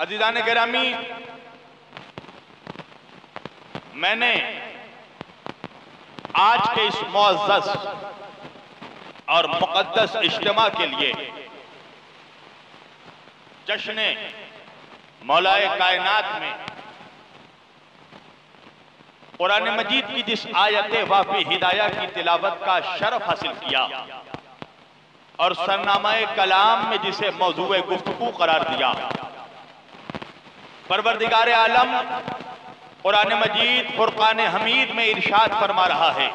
عزیزان گرامی، میں نے آج کے اس معزز اور مقدس اجتماع کے لیے جشن مولائے کائنات میں قرآن مجید کی جس آیت وافی ہدایہ کی تلاوت کا شرف حاصل کیا اور سرنامہ کلام میں جسے موضوع گفتگو قرار دیا، پروردگار عالم قرآن مجید فرقان حمید میں ارشاد فرما رہا ہے،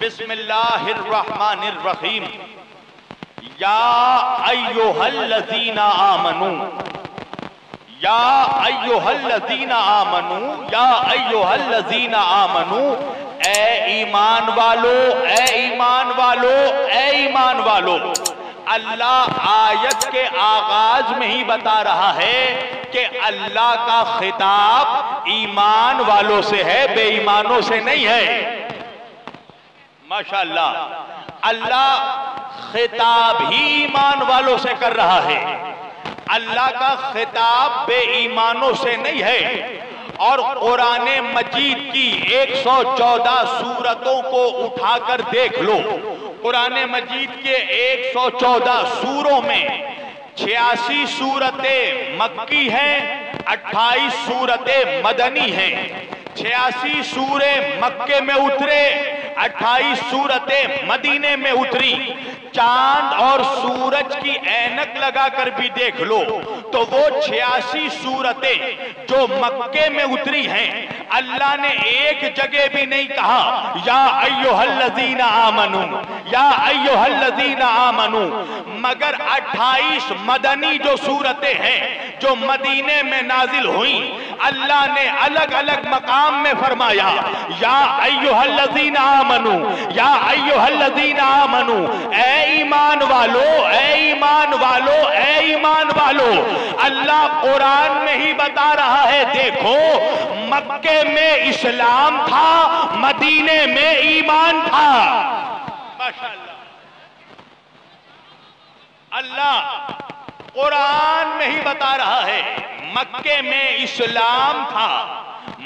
بسم اللہ الرحمن الرحیم، یا ایہا الذین آمنوا، یا ایہا الذین آمنوا، یا ایہا الذین آمنوا، اے ایمان والو، اے ایمان والو، اے ایمان والو۔ اللہ آیت کے آغاز میں ہی بتا رہا ہے کہ اللہ کا خطاب ایمان والوں سے ہے، بے ایمانوں سے نہیں ہے۔ ماشاءاللہ، اللہ خطاب ہی ایمان والوں سے کر رہا ہے، اللہ کا خطاب بے ایمانوں سے نہیں ہے۔ اور قرآن مجید کی 114 سورتوں کو اٹھا کر دیکھ لو، قرآن مجید کے 114 سوروں میں 86 سورتیں مکی ہیں، 28 سورتیں مدنی ہیں۔ 86 سورے مکے میں اترے، 28 سورتیں مدینے میں اتری۔ چاند اور سورج کی اینک لگا کر بھی دیکھ لو تو وہ 86 سورتیں جو مکے میں اتری ہیں، اللہ نے ایک جگہ بھی نہیں کہا یا ایھا الذین آمنوا، یا ایھا الذین آمنوا، مگر 28 مدنی جو سورتیں ہیں جو مدینے میں نازل ہوئیں، اللہ نے الگ الگ مقام میں فرمایا یا ایھا الذین آمنوا، یا ایھا الذین آمنوا، اے ایمان والو، اے ایمان والو، اے ایمان والو۔ اللہ قرآن میں ہی بتا رہا ہے، دیکھو مکے میں اسلام تھا، مدینے میں ایمان تھا۔ ماشاءاللہ، اللہ قرآن میں ہی بتا رہا ہے، مکے میں اسلام تھا،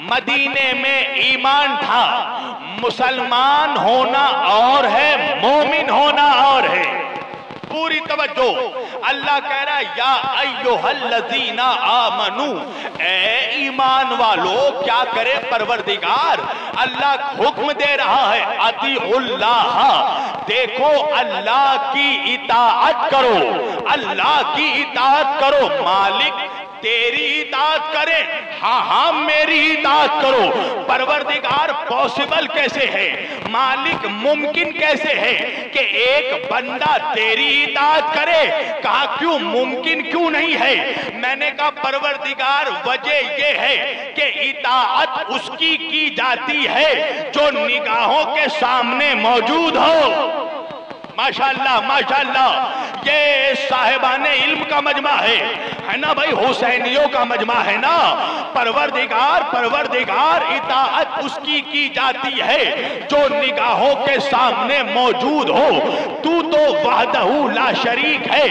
مدینے میں ایمان تھا۔ مسلمان ہونا اور ہے، مومن ہونا اور ہے۔ پوری توجہ، اللہ کہہ رہا ہے یا ایھا الذین آمنوا، اے ایمان والو۔ کیا کرے پروردگار؟ اللہ حکم دے رہا ہے اطیعوا اللہ، دیکھو اللہ کی اطاعت کرو، اللہ کی اطاعت کرو۔ مالک تیری اطاعت کرے، ہاں ہاں میری اطاعت کرو۔ پروردگار پوسیبل کیسے ہے؟ مالک ممکن کیسے ہے کہ ایک بندہ تیری اطاعت کرے؟ کہا کیوں ممکن کیوں نہیں ہے؟ میں نے کہا پروردگار وجہ یہ ہے کہ اطاعت اس کی جاتی ہے جو نگاہوں کے سامنے موجود ہو۔ ماشاءاللہ ماشاءاللہ، یہ صاحبان علم کا مجمع ہے نا بھائی، حسینیوں کا مجمع ہے نا۔ پروردگار اطاعت اس کی جاتی ہے جو نگاہوں کے سامنے موجود ہو۔ تو وحدہ لا شریک ہے،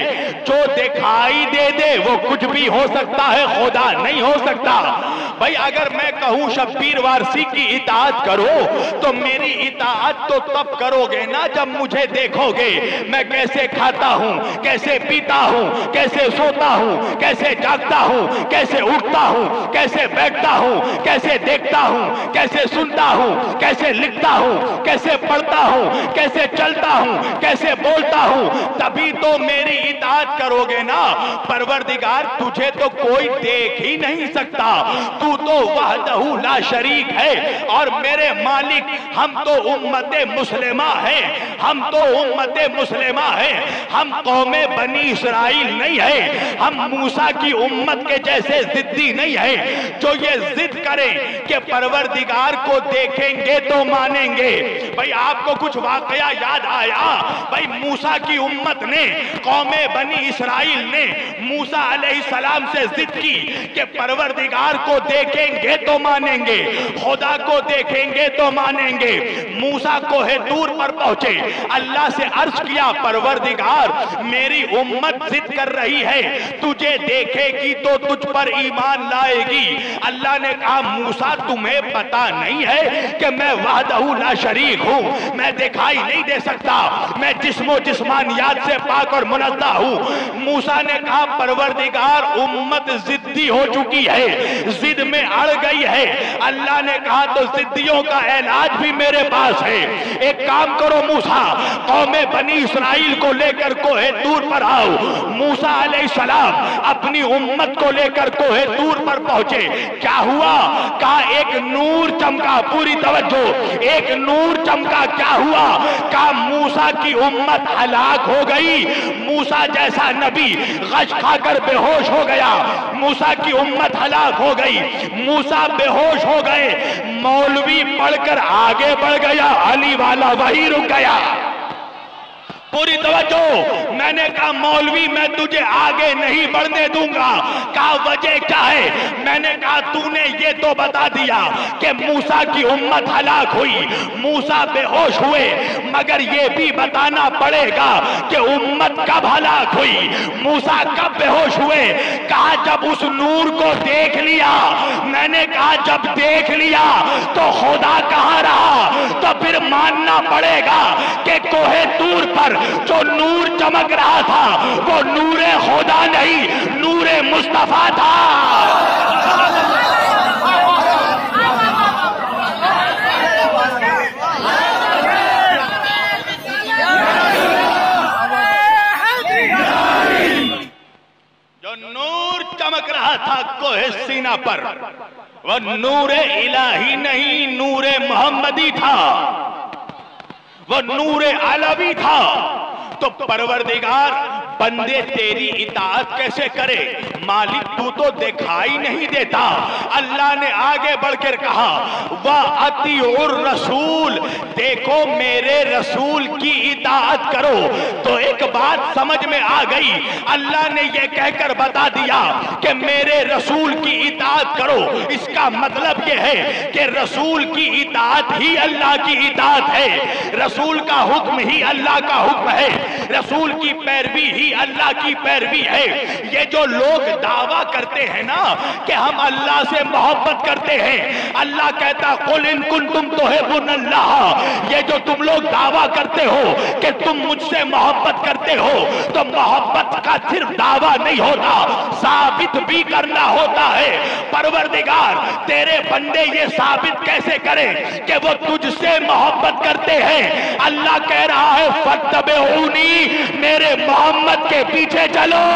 جو دکھائی دے دے وہ کچھ بھی ہو سکتا ہے، خدا نہیں ہو سکتا۔ بھائی اگر میں کہوں شبیر وارسی کی اطاعت کرو تو میری اطاعت تو تب کرو گے نا جب مجھے دیکھو گے میں کیسے کھاتا ہوں، کیسے پیتا ہوں، کیسے سوتا ہوں، کیسے جاگتا ہوں، کیسے اٹھتا ہوں، کیسے بیٹھتا ہوں، کیسے دیکھتا ہوں، کیسے سنتا ہوں، کیسے لکھتا ہوں، کیسے پڑھتا ہوں، کیسے چلتا ہوں، کیسے بولتا ہوں، تبھی تو میری اطاعت کرو گے نا۔ پروردگار تجھے تو کوئی دیکھ ہی نہیں سکتا، تو وحدہ لا شریک ہے۔ اور میرے مالک ہم تو امت مسلمہ ہیں، ہم تو امت مسلمہ ہیں، ہم قوم بنی اسرائیل نہیں ہیں، ہم موسیٰ کی امت کے جیسے ضدی نہیں ہیں جو یہ ضد کریں کہ پروردگار کو دیکھیں گے تو مانیں گے۔ بھئی آپ کو کچھ واقعہ یاد آیا؟ بھئی موسیٰ کی امت نے، قوم بنی اسرائیل نے موسیٰ علیہ السلام سے ضد کی کہ پروردگار کو دیکھیں گے تو مانیں گے، خدا کو دیکھیں گے تو مانیں گے۔ موسیٰ کوہ طور پر پہنچے، اللہ سے عرض کیا پروردگار میری امت ضد کر رہی ہے، تجھے دیکھے گی تو تجھ پر ایمان لائے گی۔ اللہ نے کہا موسیٰ تمہیں پتا نہیں ہے کہ میں وحدہ لا شریک ہوں، میں دکھائی نہیں دے سکتا، میں جسم و جسمانیات سے پاک اور منزہ ہوں۔ موسیٰ نے کہا پروردگار امت ضدی ہو چکی ہے، ضد میں اڑ گئی ہے۔ اللہ نے کہا تو ضدیوں کا علاج بھی میرے پاس ہے، ایک کام کرو موسیٰ، قوم بنی اسرائیل کو لے کر کوہ طور پر آؤ۔ موسیٰ علیہ السلام اپنی امت کو لے کر کوہ طور پر پہنچے، کیا ہوا؟ کہا ایک نور چمکا، پوری توجہ، ایک نور چمکا، کیا ہوا؟ کہا موسیٰ کی امت ہلاک ہو گئی، موسیٰ جیسا نبی غش کھا کر بے ہوش ہو گیا، موسیٰ کی امت ہلاک ہو گئی، موسیٰ بے ہوش ہو گئے، مولوی پڑھ کر آگے بڑھ گیا، علی والا وہی رک گیا۔ پوری توجہ، میں نے کہا مولوی میں تجھے آگے نہیں بڑھنے دوں گا۔ کہا وجہ کیا ہے؟ میں نے کہا تو نے یہ تو بتا دیا کہ موسیٰ کی امت ہلاک ہوئی، موسیٰ بے ہوش ہوئے، مگر یہ بھی بتانا پڑے گا کہ امت کب ہلاک ہوئی، موسیٰ کب بے ہوش ہوئے؟ کہا جب اس نور کو دیکھ لیا۔ میں نے کہا جب دیکھ لیا تو خدا کہاں رہا؟ تو پھر ماننا پڑے گا کہ کوہ طور پر جو نور چمک رہا تھا وہ نور خدا نہیں، نور مصطفیٰ تھا۔ جو نور چمک رہا تھا کوہ سینا پر وہ نور الہی نہیں، نور محمدی تھا، وہ نور علوی تھا۔ تو پروردگار بندے تیری اطاعت کیسے کرے؟ مالک تو تو دکھائی نہیں دیتا۔ اللہ نے آگے بڑھ کر کہا وَأَطِيعُوا الرَّسُولَ، دیکھو میرے رسول کی اطاعت کرو۔ تو ایک بات سمجھ میں آ گئی، اللہ نے یہ کہہ کر بتا دیا کہ میرے رسول کی اطاعت کرو، اس کا مطلب یہ ہے کہ رسول کی اطاعت ہی اللہ کی اطاعت ہے، رسول کا حکم ہی اللہ کا حکم ہے، رسول کی پیروی ہی اللہ کی پیروی ہے۔ یہ جو لوگ دعویٰ کرتے ہیں نا کہ ہم اللہ سے محبت کرتے ہیں، اللہ کہتا قُلْ إِن كُنتُمْ تُحِبُّونَ اللَّهَ، یہ جو تم لوگ دعویٰ کرتے ہو کہ تم مجھ سے محبت کرتے ہو، تو محبت کا صرف دعویٰ نہیں ہوتا، ثابت بھی کرنا ہوتا ہے۔ پروردگار تیرے بندے یہ ثابت کیسے کریں کہ وہ تجھ سے محبت کرتے ہیں؟ اللہ کہہ رہا ہے فَاتَّبِعُونِی، میرے محمد کے پیچھے چلو۔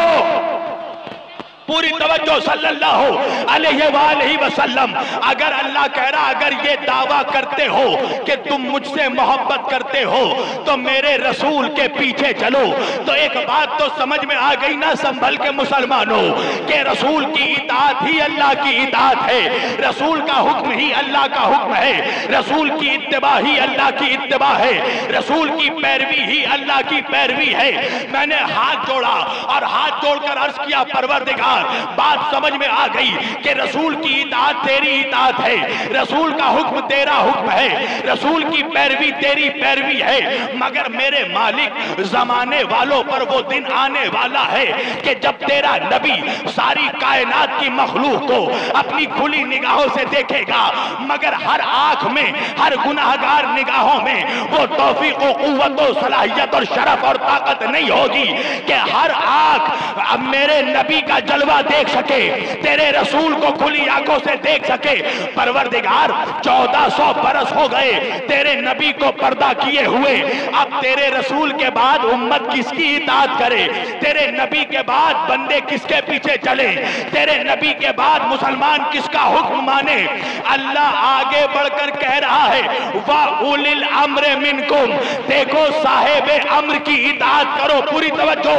پوری توجہ، صلی اللہ علیہ وآلہ وسلم۔ اگر اللہ کہہ رہا اگر یہ دعویٰ کرتے ہو کہ تم مجھ سے محبت کرتے ہو تو میرے رسول کے پیچھے چلو، تو ایک بات تو سمجھ میں آ گئی نا سنبھل کے مسلمانوں کہ رسول کی اطاعت ہی اللہ کی اطاعت ہے، رسول کا حکم ہی اللہ کا حکم ہے، رسول کی اتباع ہی اللہ کی اتباع ہے، رسول کی پیروی ہی اللہ کی پیروی ہے۔ میں نے ہاتھ جوڑا اور ہاتھ جوڑ کر عرض کیا پروردگار بات سمجھ میں آ گئی کہ رسول کی اطاعت تیری اطاعت ہے، رسول کا حکم تیرا حکم ہے، رسول کی پیروی تیری پیروی ہے، مگر میرے مالک زمانے والوں پر وہ دن آنے والا ہے کہ جب تیرا نبی ساری کائنات کی مخلوق کو اپنی کھلی نگاہوں سے دیکھے گا، مگر ہر آنکھ میں، ہر گناہگار نگاہوں میں وہ توفیق و قوت و صلاحیت اور شرف اور طاقت نہیں ہوگی کہ ہر آنکھ اب میرے نبی کا جلوہ دیکھ سکے، تیرے رسول کو کھلی آنکھوں سے دیکھ سکے۔ پروردگار 1400 برس ہو گئے تیرے نبی کو پردہ کیے ہوئے، اب تیرے رسول کے بعد امت کس کی اطاعت کرے؟ تیرے نبی کے بعد بندے کس کے پیچھے چلے؟ تیرے نبی کے بعد مسلمان کس کا حکم مانے؟ اللہ آگے بڑھ کر کہہ رہا ہے وَأُولِي الْأَمْرِ مِنْكُمْ، دیکھو صاحب امر کی اطاعت کرو۔ پوری توجہ،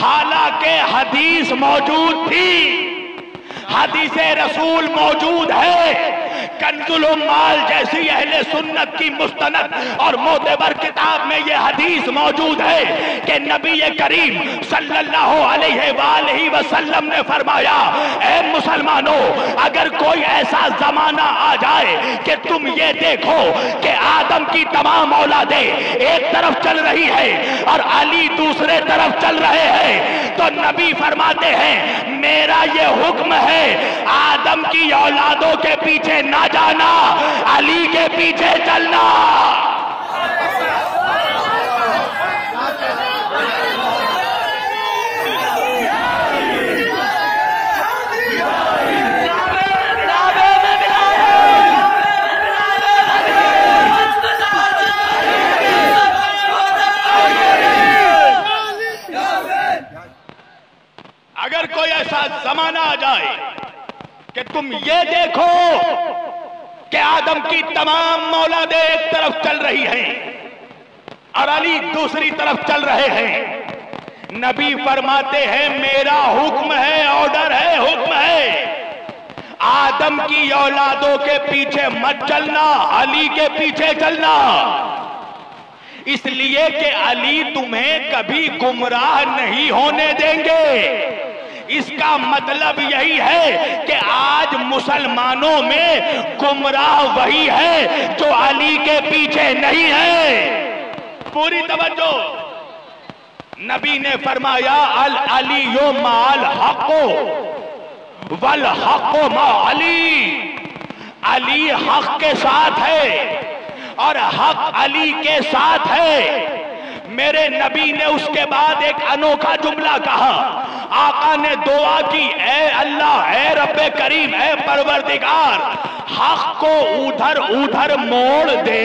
حالانکہ حدیث موجود تھی، حدیث رسول موجود ہے۔ کنز العمال جیسی اہل سنت کی مستند اور معتبر کتاب میں یہ حدیث موجود ہے کہ نبی کریم صلی اللہ علیہ وآلہ وسلم نے فرمایا، اے مسلمانوں، اگر کوئی ایسا زمانہ آ جائے کہ تم یہ دیکھو کہ آدم کی تمام اولادیں ایک طرف چل رہی ہے اور علی دوسرے طرف چل رہے ہیں، تو نبی فرماتے ہیں میرا یہ حکم ہے آدم کی اولادوں کے پیچھے نہ جانا، علی کے پیچھے چلنا۔ اگر کوئی ایسا زمانہ آ جائے کہ تم یہ دیکھو کہ آدم کی تمام اولادیں ایک طرف چل رہی ہیں اور علی دوسری طرف چل رہے ہیں، نبی فرماتے ہیں میرا حکم ہے، آرڈر ہے، حکم ہے، آدم کی اولادوں کے پیچھے مت چلنا، علی کے پیچھے چلنا، اس لیے کہ علی تمہیں کبھی گمراہ نہیں ہونے دیں گے۔ اس کا مطلب یہی ہے کہ آج مسلمانوں میں گمراہ وہی ہے جو علی کے پیچھے نہیں ہے۔ پوری توجہ، نبی نے فرمایا العلی مع الحق والحق مع علی، علی حق کے ساتھ ہے اور حق علی کے ساتھ ہے۔ میرے نبی نے اس کے بعد ایک انوکھا جملہ کہا، آقا نے دعا کی، اے اللہ، اے رب کریم، اے پروردگار، حق کو ادھر ادھر موڑ دے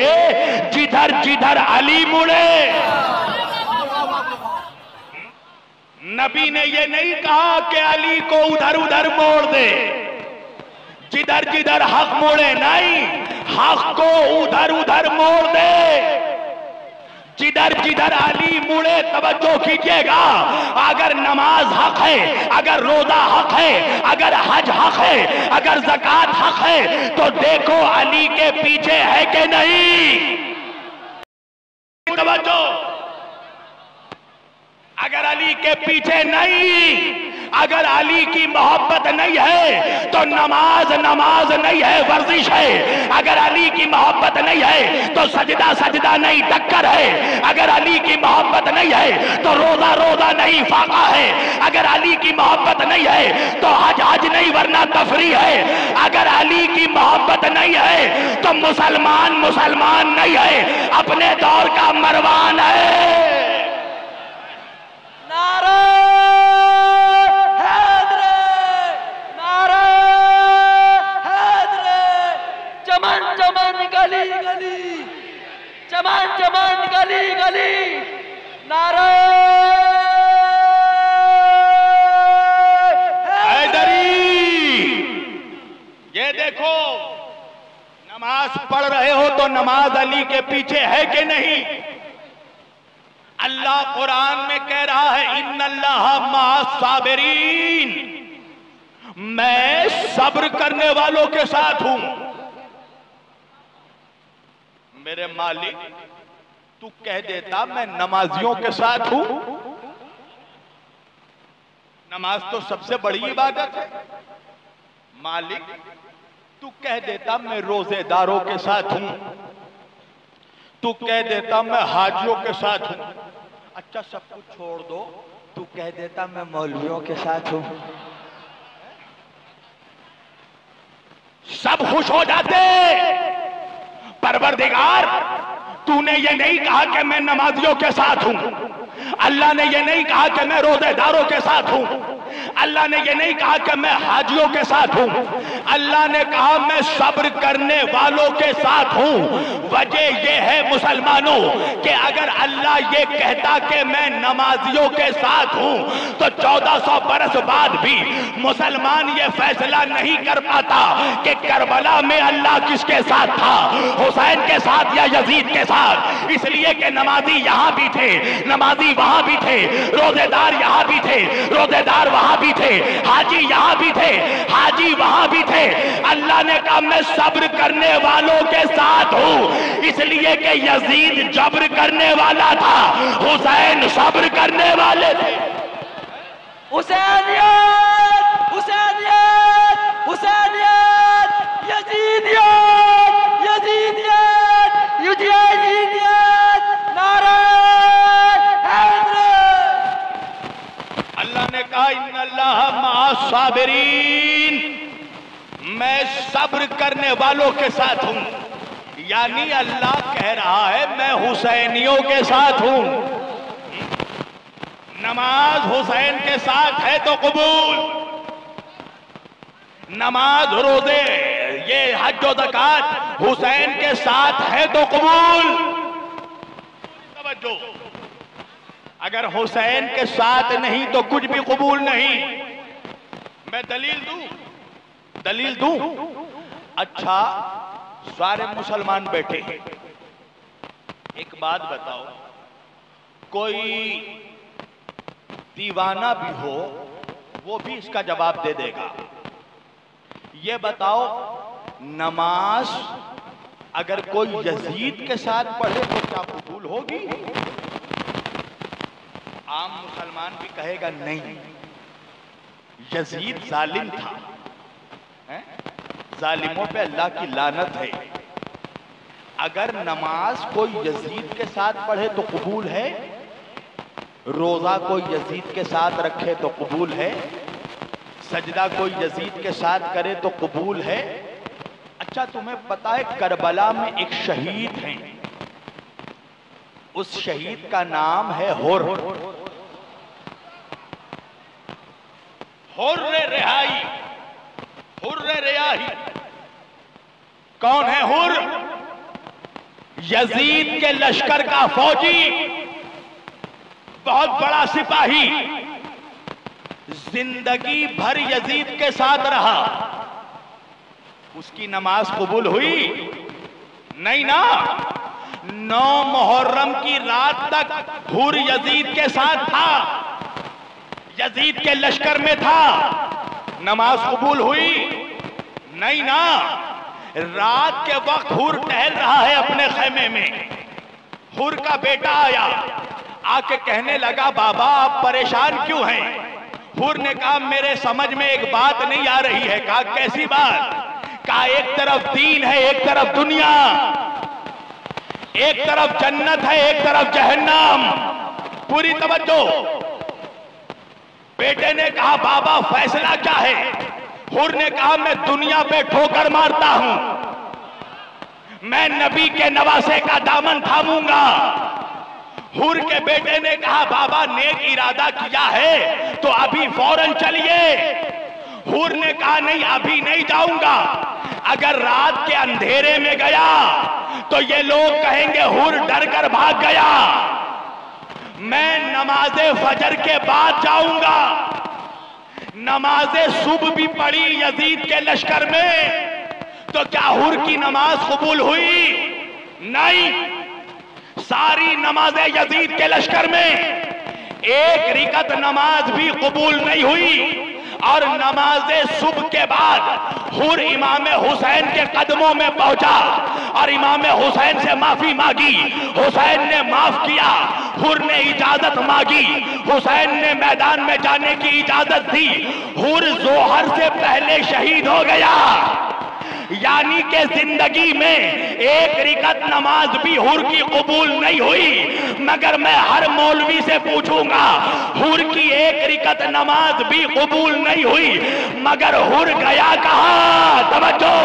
جدھر جدھر علی مڑے۔ نبی نے یہ نہیں کہا کہ علی کو ادھر ادھر موڑ دے جدھر جدھر حق موڑے، نہیں، حق کو ادھر ادھر موڑ دے جدھر جدھر علی مڑے۔ توجہ کیجئے گا، اگر نماز حق ہے، اگر روزہ حق ہے، اگر حج حق ہے، اگر زکوٰۃ حق ہے، تو دیکھو علی کے پیچھے ہے کہ نہیں۔ توجہ، اگر علی کے پیچھے نہیں، اگر علی کی محبت نہیں ہے تو نماز نماز نہیں ہے، ورزش ہے۔ اگر علی کی محبت نہیں ہے تو سجدہ سجدہ نہیں، ٹکر ہے۔ اگر علی کی محبت نہیں ہے تو روزہ روزہ نہیں، فاقہ ہے۔ اگر علی کی محبت نہیں ہے تو حج حج نہیں ورنہ تفریح ہے۔ اگر علی کی محبت نہیں ہے تو مسلمان مسلمان نہیں ہے، اپنے دور کا مروان ہے۔ نعرہ حیدر، نعرہ حیدر، چمن چمن گلی گلی، چمن چمن گلی گلی، نعرہ حیدری۔ یہ دیکھو، نماز پڑھ رہے ہو تو نماز علی کے پیچھے ہے کہ نہیں؟ اللہ قرآن میں کہہ رہا ہے ان اللہ مع الصابرین، میں صبر کرنے والوں کے ساتھ ہوں۔ میرے مالک، تو کہہ دیتا میں نمازیوں کے ساتھ ہوں، نماز تو سب سے بڑی عبادت ہے۔ مالک، تو کہہ دیتا میں روزے داروں کے ساتھ ہوں، تو کہہ دیتا میں حاجیوں کے ساتھ ہوں۔ اچھا سب کچھ چھوڑ دو، تو کہہ دیتا میں مولویوں کے ساتھ ہوں، سب خوش ہو جاتے۔ پروردگار، تو نے یہ نہیں کہا کہ میں نمازیوں کے ساتھ ہوں، اللہ نے یہ نہیں کہا کہ میں روزے داروں کے ساتھ ہوں، اللہ نے یہ نہیں کہا کہ میں حاجیوں کے ساتھ ہوں، اللہ نے کہا میں صبر کرنے والوں کے ساتھ ہوں۔ وجہ یہ ہے مسلمانوں کہ اگر اللہ یہ کہتا کہ میں نمازیوں کے ساتھ ہوں تو 1400 برس بعد بھی مسلمان یہ فیصلہ نہیں کر پاتا کہ کربلا میں اللہ کس کے ساتھ تھا، حسین کے ساتھ یا یزید کے ساتھ، اس لیے کہ نمازی یہاں بھی تھے، نمازی وہاں بھی تھے، روزے دار یہاں بھی تھے، روزے دار وہاں بھی تھے، حاجی یہاں بھی تھے، حاجی وہاں بھی تھے۔ اللہ نے کہا میں صبر کرنے والوں کے ساتھ ہوں، اس لیے کہ یزید جبر کرنے والا تھا، حسین صبر کرنے والے تھے۔ حسینیت حسینیت حسینیت، یزیدیت یزیدیت یزیدیت، نعرہ حیدر۔ اللہ نے کہا ان اللہ مع الصابرین، میں صبر کرنے والوں کے ساتھ ہوں، یعنی اللہ کہہ رہا ہے میں حسینیوں کے ساتھ ہوں۔ نماز حسین کے ساتھ ہے تو قبول، نماز روزے یہ حج و زکات حسین کے ساتھ ہے تو قبول۔ توجہ، اگر حسین کے ساتھ نہیں تو کچھ بھی قبول نہیں۔ میں دلیل دوں؟ اچھا سارے مسلمان بیٹھے ہیں، ایک بات بتاؤ، کوئی دیوانہ بھی ہو وہ بھی اس کا جواب دے دے گا۔ یہ بتاؤ نماز اگر کوئی یزید کے ساتھ پڑھے تو کیا قبول ہوگی؟ عام مسلمان بھی کہے گا نہیں، یزید ظالم تھا، ظالموں پہ اللہ کی لعنت ہے۔ اگر نماز کوئی یزید کے ساتھ پڑھے تو قبول ہے، روزہ کوئی یزید کے ساتھ رکھے تو قبول ہے، سجدہ کوئی یزید کے ساتھ کرے تو قبول ہے۔ اچھا تمہیں پتا ہے کربلا میں ایک شہید ہیں، اس شہید کا نام ہے حر رہائی، حر رہائی۔ کون ہے حر؟ یزید کے لشکر کا فوجی، بہت بڑا سپاہی، زندگی بھر یزید کے ساتھ رہا، اس کی نماز قبول ہوئی؟ نہیں نا۔ 9 محرم کی رات تک حر یزید کے ساتھ تھا، یزید کے لشکر میں تھا، نماز قبول ہوئی؟ نہیں نا۔ رات کے وقت حر ٹہل رہا ہے اپنے خیمے میں، حر کا بیٹا آیا، آ کے کہنے لگا بابا آپ پریشان کیوں ہیں؟ حر نے کہا میرے سمجھ میں ایک بات نہیں آ رہی ہے۔ کہا کیسی بات؟ کہا ایک طرف دین ہے، ایک طرف دنیا، ایک طرف جنت ہے، ایک طرف جہنم۔ پوری توجہ۔ بیٹے نے کہا بابا فیصلہ کیا ہے؟ حر نے کہا میں دنیا پہ ٹھوکر مارتا ہوں، میں نبی کے نواسے کا دامن تھاموں گا۔ حر کے بیٹے نے کہا بابا نیک ارادہ کیا ہے تو ابھی فوراً چلیے۔ حر نے کہا نہیں ابھی نہیں جاؤں گا، اگر رات کے اندھیرے میں گیا تو یہ لوگ کہیں گے حر ڈر کر بھاگ گیا، میں نماز فجر کے بعد جاؤں گا۔ نماز صبح بھی پڑھی یزید کے لشکر میں تو کیا حر کی نماز قبول ہوئی؟ نہیں۔ ساری نمازیں یزید کے لشکر میں ایک رکعت نماز بھی قبول نہیں ہوئی، اور نماز صبح کے بعد حر امام حسین کے قدموں میں پہنچا اور امام حسین سے معافی مانگی، حسین نے معاف کیا، حر نے اجازت مانگی، حسین نے میدان میں جانے کی اجازت دی، حر ظہر سے پہلے شہید ہو گیا۔ یعنی کہ زندگی میں ایک رکعت نماز بھی حر کی قبول نہیں ہوئی، مگر میں ہر مولوی سے پوچھوں گا حر کی ایک رکعت نماز بھی قبول نہیں ہوئی، مگر حر گیا کہاں؟ توجہ،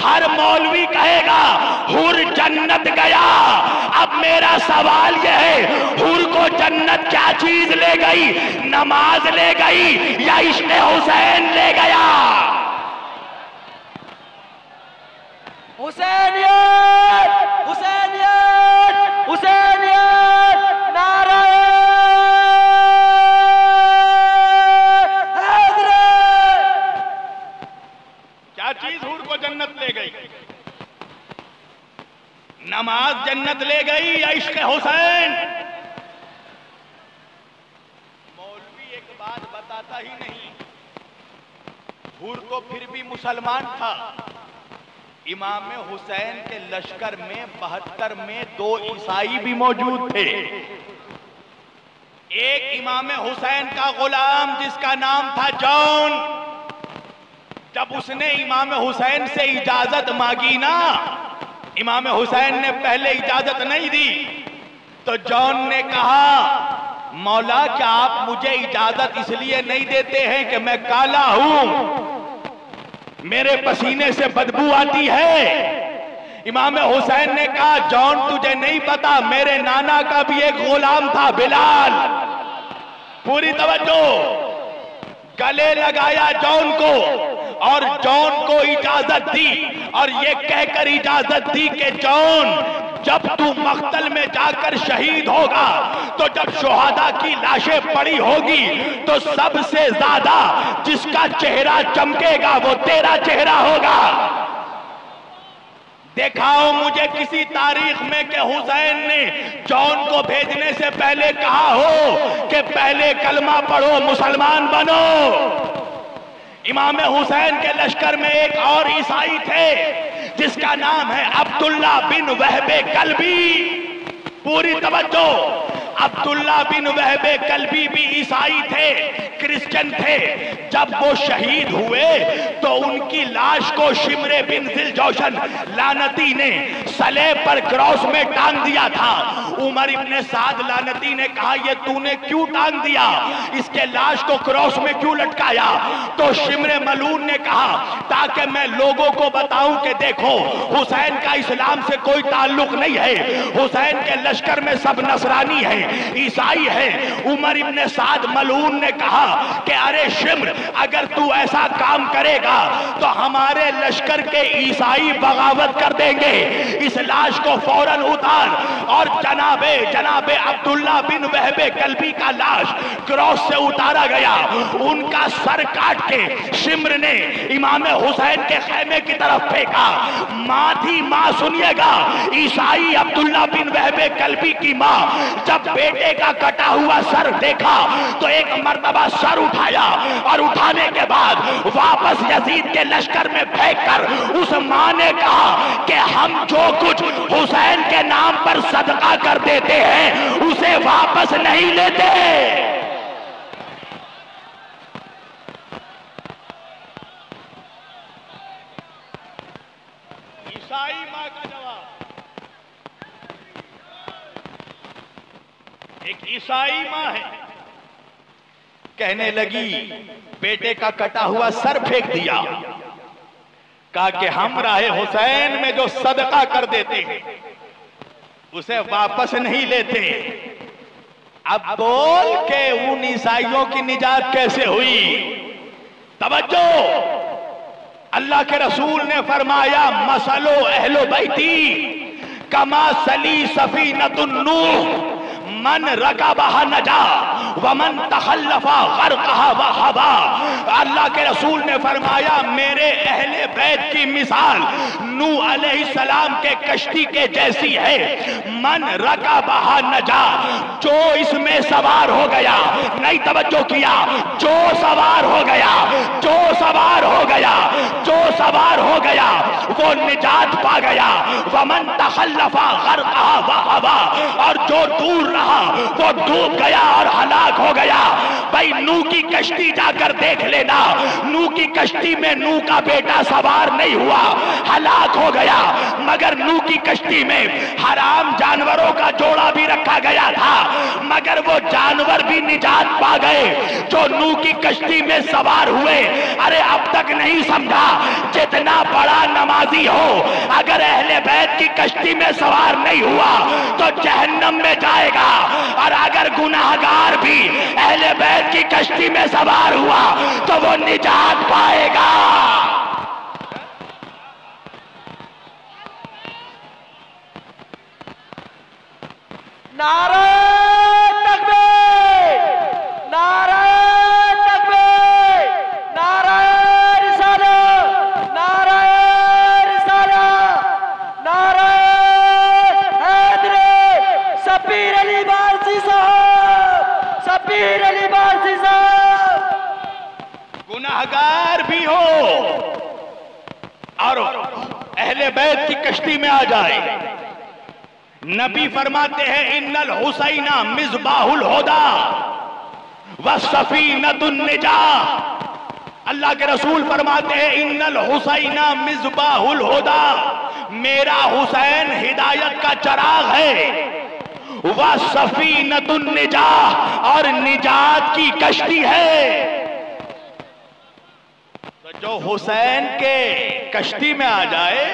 ہر مولوی کہے گا حور جنت گیا. اب میرا سوال یہ ہے حور کو جنت کیا چیز لے گئی؟ نماز لے گئی یا عشق حسین لے گیا؟ حسینیت حسینیت حسینیت نعرہ حیدر. کیا چیز حور کو جنت لے گئی؟ نماز جنت لے گئی یا عشق حسین؟ مولوی ایک بات بتاتا ہی نہیں، حور تو پھر بھی مسلمان تھا. امام حسین کے لشکر میں 72 میں 2 عیسائی بھی موجود تھے. ایک امام حسین کا غلام جس کا نام تھا جون، جب اس نے امام حسین سے اجازت مانگی نا، امام حسین نے پہلے اجازت نہیں دی تو جون نے کہا مولا کیا آپ مجھے اجازت اس لیے نہیں دیتے ہیں کہ میں کالا ہوں، میرے پسینے سے بدبو آتی ہے؟ امام حسین نے کہا جون تجھے نہیں پتا میرے نانا کا بھی ایک غلام تھا بلال. پوری توجہ. گلے لگایا جون کو اور جون کو اجازت دی اور یہ کہہ کر اجازت دی کہ جون جب تو مقتل میں جا کر شہید ہوگا تو جب شہداء کی لاشیں پڑی ہوگی تو سب سے زیادہ جس کا چہرہ چمکے گا وہ تیرا چہرہ ہوگا. دکھاؤ مجھے کسی تاریخ میں کہ حسین نے جون کو بھیجنے سے پہلے کہا ہو کہ پہلے کلمہ پڑھو مسلمان بنو. امام حسین کے لشکر میں ایک اور عیسائی تھے جس کا نام ہے عبداللہ بن وہب کلبی. پوری توجہ. عبداللہ بن وہب کلبی بھی عیسائی تھے، کرسچن تھے. جب وہ شہید ہوئے تو ان کی لاش کو شمر بن ذوالجوشن لعنتی نے صلیب پر کراس میں ٹانگ دیا تھا. عمر ابن سعد لعنتی نے کہا یہ تو نے کیوں ٹانگ دیا، اس کے لاش کو کراس میں کیوں لٹکایا؟ تو شمر ملعون نے کہا تاکہ میں لوگوں کو بتاؤں کہ دیکھو حسین کا اسلام سے کوئی تعلق نہیں ہے، حسین کے لشکر میں سب نصرانی ہیں، عیسائی ہیں. عمر ابن سعد ملعون نے کہا کہ ارے شمر اگر تو ایسا کام کرے گا تو ہمارے لشکر کے عیسائی بغاوت کر دیں گے، اس لاش کو فوراً اتار. اور جناب عبداللہ بن وہب کلبی کا لاش کراس سے اتارا گیا. ان کا سر کاٹ کے شمر نے امام حسین کے خیمے کی طرف پھینکا. ماں تھی، ماں سنیے گا، عیسائی عبداللہ بن وہب کلبی کی ماں جب بیٹے کا کٹا ہوا سر دیکھا تو ایک مرتبہ سر اٹھایا اور اٹھانے کے بعد واپس یزید کے لشکر میں پھینک کر اس ماں نے کہا کہ ہم جو کچھ حسین کے نام پر صدقہ کر دیتے ہیں اسے واپس نہیں لیتے. عیسائی ماں کا جواب. ایک عیسائی ماں ہے، کہنے لگی بیٹے کا کٹا ہوا سر پھینک دیا، کہا کہ ہم راہ حسین میں جو صدقہ کر دیتے ہیں اسے واپس نہیں لیتے. اب بول کہ ان عیسائیوں کی نجات کیسے ہوئی؟ توجہ. اللہ کے رسول نے فرمایا مثلو اہل بیتی کما سلی سفینۃ النوح من رکبہا نجا ومن تخلفا غرقہا وحبا. اللہ کے رسول نے فرمایا میرے اہل بیت کی مثال نوح علیہ السلام کے کشتی کے جیسی ہے. من رکبہا نجا، جو اس میں سوار ہو گیا، نہیں توجہ کیا، جو سوار ہو گیا، جو سوار ہو گیا، جو سوار ہو گیا وہ نجات پا گیا. ومن تخلفا غرقہا وحبا، اور جو دور رہا وہ ڈوب گیا اور ہلاک ہو گیا. بھائی نوح کی کشتی جا کر دیکھ لینا، نوح کی کشتی میں نوح کا بیٹا سوار نہیں ہوا، ہلاک ہو گیا. مگر نوح کی کشتی میں حرام جانوروں کا جوڑا بھی رکھا گیا تھا، مگر وہ جانور بھی نجات پا گئے جو نوح کی کشتی میں سوار ہوئے. ارے اب تک نہیں سمجھا؟ جتنا بڑا نمازی ہو اگر اہل بیت کی کشتی میں سوار نہیں ہوا تو جہنم میں جائے گا، اور اگر گناہگار بھی اہل بیت کی کشتی میں سوار ہوا تو وہ نجات پائے گا۔ نعرہ تکبیر، نعرہ تکبیر، نعرہ رسالت، نعرہ رسالت، نعرہ حیدری، سپیر علی بارسی صاحب، سپیر علی بارسی صاحب۔ گناہگار بھی ہو اور اہل بیت کی کشتی میں آ جائے، نبی فرماتے ہیں ان الحسین مصباح الہدی وسفینۃ النجاہ۔ اللہ کے رسول فرماتے ہیں ان الحسین مصباح الہدی، میرا حسین ہدایت کا چراغ ہے، وسفینۃ النجاہ، اور نجات کی کشتی ہے۔ تو جو حسین کے کشتی میں آ جائے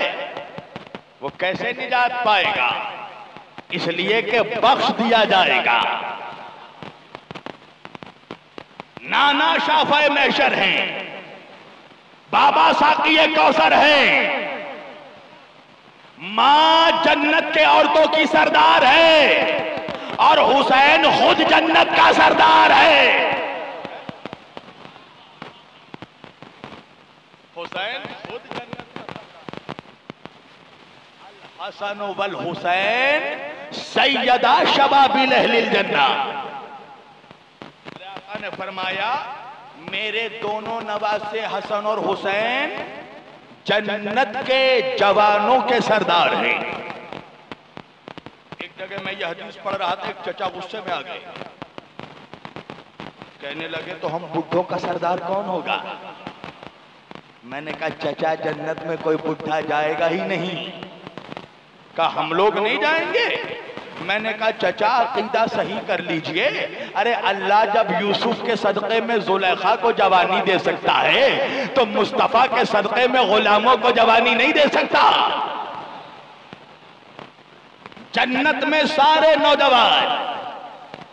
وہ کیسے نجات پائے گا؟ اس لیے کہ بخش دیا جائے گا۔ نانا شافع محشر ہیں، بابا ساقی کوثر ہیں، ماں جنت کے عورتوں کی سردار ہے، اور حسین خود جنت کا سردار ہے۔ حسین خود جنت کا سردار، الحسن والحسین سیدہ شباب اہل الجنہ۔ آقا نے فرمایا میرے دونوں نواسے حسن اور حسین جنت کے جوانوں کے سردار ہیں۔ ایک جگہ میں یہ حدیث پڑھ رہا تھا، ایک چچا غصے میں آ گئے، کہنے لگے تو ہم بڈھوں کا سردار کون ہوگا؟ میں نے کہا چچا جنت میں کوئی بڈھا جائے گا ہی نہیں، کہا ہم لوگ نہیں جائیں گے؟ میں نے کہا چچا عقیدہ صحیح کر لیجئے، ارے اللہ جب یوسف کے صدقے میں زلیخا کو جوانی دے سکتا ہے تو مصطفیٰ کے صدقے میں غلاموں کو جوانی نہیں دے سکتا؟ جنت میں سارے نوجوان،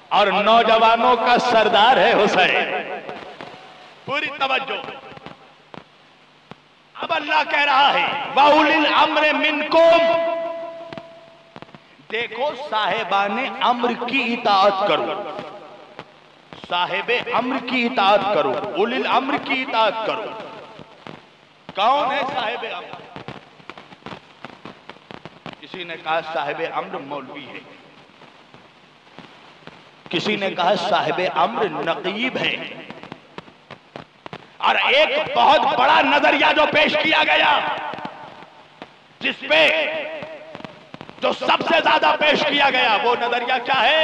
اور نوجوانوں کا سردار ہے حسین۔ پوری توجہ، اب اللہ کہہ رہا ہے وَأُولِي الْأَمْرِ مِنْكُمْ، دیکھو صاحبان امر کی اطاعت کرو، صاحب امر کی اطاعت کرو، اولی الامر کی اطاعت کرو۔ کون ہے صاحب امر؟ کسی نے کہا صاحب امر مولوی ہے، کسی نے کہا صاحب امر نقیب ہے، اور ایک بہت بڑا نظریہ جو پیش کیا گیا، جس پہ جو سب سے زیادہ پیش کیا گیا، وہ نظریہ کیا ہے؟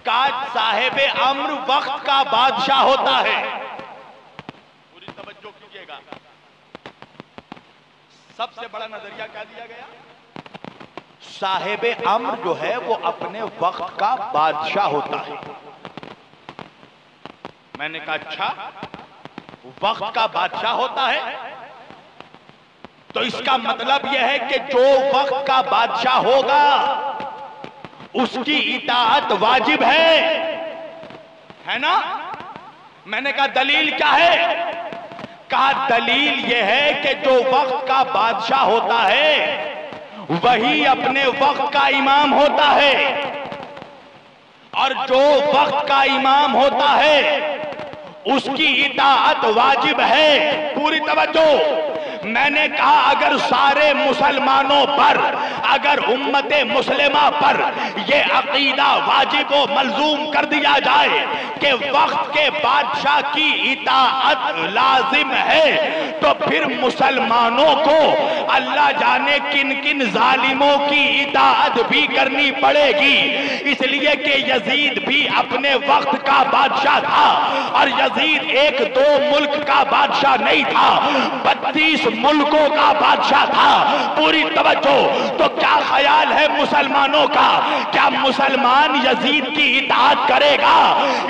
کہ صاحب امر وقت کا بادشاہ ہوتا ہے۔ پوری توجہ کیجئے گا، سب سے بڑا نظریہ کیا دیا گیا؟ صاحب امر جو ہے وہ اپنے وقت کا بادشاہ ہوتا ہے۔ میں نے کہا اچھا، وقت کا بادشاہ ہوتا ہے تو اس کا مطلب یہ ہے کہ جو وقت کا بادشاہ ہوگا اس کی اطاعت واجب ہے نا؟ میں نے کہا دلیل کیا ہے؟ کہا دلیل یہ ہے کہ جو وقت کا بادشاہ ہوتا ہے وہی اپنے وقت کا امام ہوتا ہے، اور جو وقت کا امام ہوتا ہے اس کی اطاعت واجب ہے۔ پوری توجہ، میں نے کہا اگر سارے مسلمانوں پر، اگر امت مسلمہ پر یہ عقیدہ واجب و ملزوم کر دیا جائے کہ وقت کے بادشاہ کی اطاعت لازم ہے، تو پھر مسلمانوں کو اللہ جانے کن کن ظالموں کی اطاعت بھی کرنی پڑے گی۔ اس لیے کہ یزید بھی اپنے وقت کا بادشاہ تھا، اور یزید ایک دو ملک کا بادشاہ نہیں تھا، 32 ملکوں کا بادشاہ تھا۔ پوری توجہ، تو کیا خیال ہے مسلمانوں کا؟ کیا مسلمان یزید کی اطاعت کرے گا؟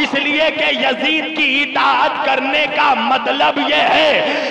اس لیے کہ یزید کی اطاعت کرنے کا مطلب یہ ہے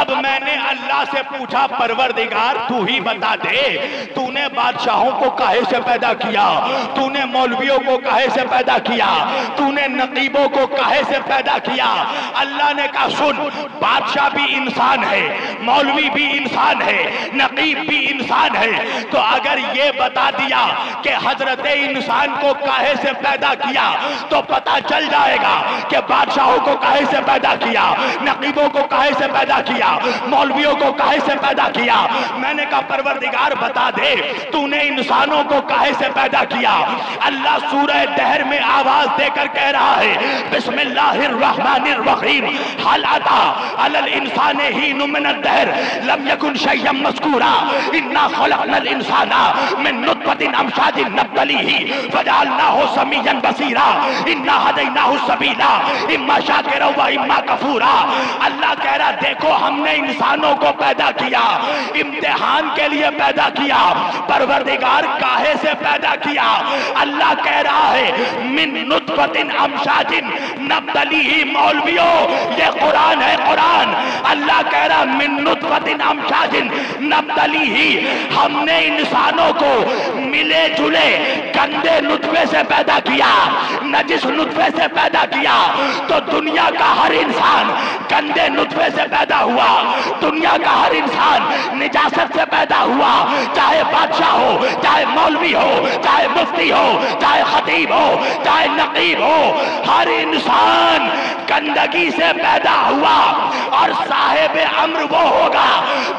اب میں نے اللہ سے پوچھا پروردگار تو ہی بتا دے تو نے بادشاہوں کو کاہے سے پیدا کیا، تو نے مولویوں کو کاہے سے پیدا کیا، تو نے نقیبوں کو کاہے سے پیدا کیا؟ اللہ نے کہا سن، بادشاہ بھی انسان ہے، مولوی بھی انسان ہے، نقیب بھی انسان ہے، تو اگر یہ بتا دیا کہ حضرت انسان کو کاہے سے پیدا کیا تو پتہ چل جائے گا کہ بادشاہوں کو کاہے سے پیدا کیا، نقیبوں کو کاہے سے پیدا کیا، مولویوں کو کاہے سے پیدا کیا۔ میں نے کہا پروردگار بتا دے تو نے انسانوں کو کاہے سے پیدا کیا؟ اللہ سورہ دہر میں آواز دے کر کہہ رہا ہے بسم اللہ الرحمن الرحیم حل اتی علی الانسان حین من الدہر لم یکن شیئا مذکورا انا خلقنا الانسان من نطفۃ امشاج نبتلیہ فجعلناہ سمیعا بصیرا انا ہدیناہ السبیل اما شاکرا و اما کفورا۔ اللہ کہہ رہا دیکھو ہم نے انسانوں کو پیدا کیا، امتحان کے لیے پیدا کیا، پروردگار کاہے سے پیدا کیا؟ اللہ کہہ رہا ہے من نطفۃ امشاج نبتلیہ، مولویوں یہ قرآن ہے قرآن، اللہ کہہ رہا من نطفۃ امشاج نبتلیہ، ہم نے انسانوں کو ملے جلے گندے نطفے سے پیدا کیا، نجس نطفے سے پیدا کیا، تو دنیا کا ہر انسان گندے نطفے سے پیدا ہوا، دنیا کا ہر انسان نجاست سے پیدا ہوا، چاہے بادشاہ ہو، چاہے مولوی ہو، چاہے مفتی ہو، چاہے خطیب ہو، چاہے نقیب ہو، ہر انسان گندگی سے پیدا ہوا، اور صاحب امر وہ ہوگا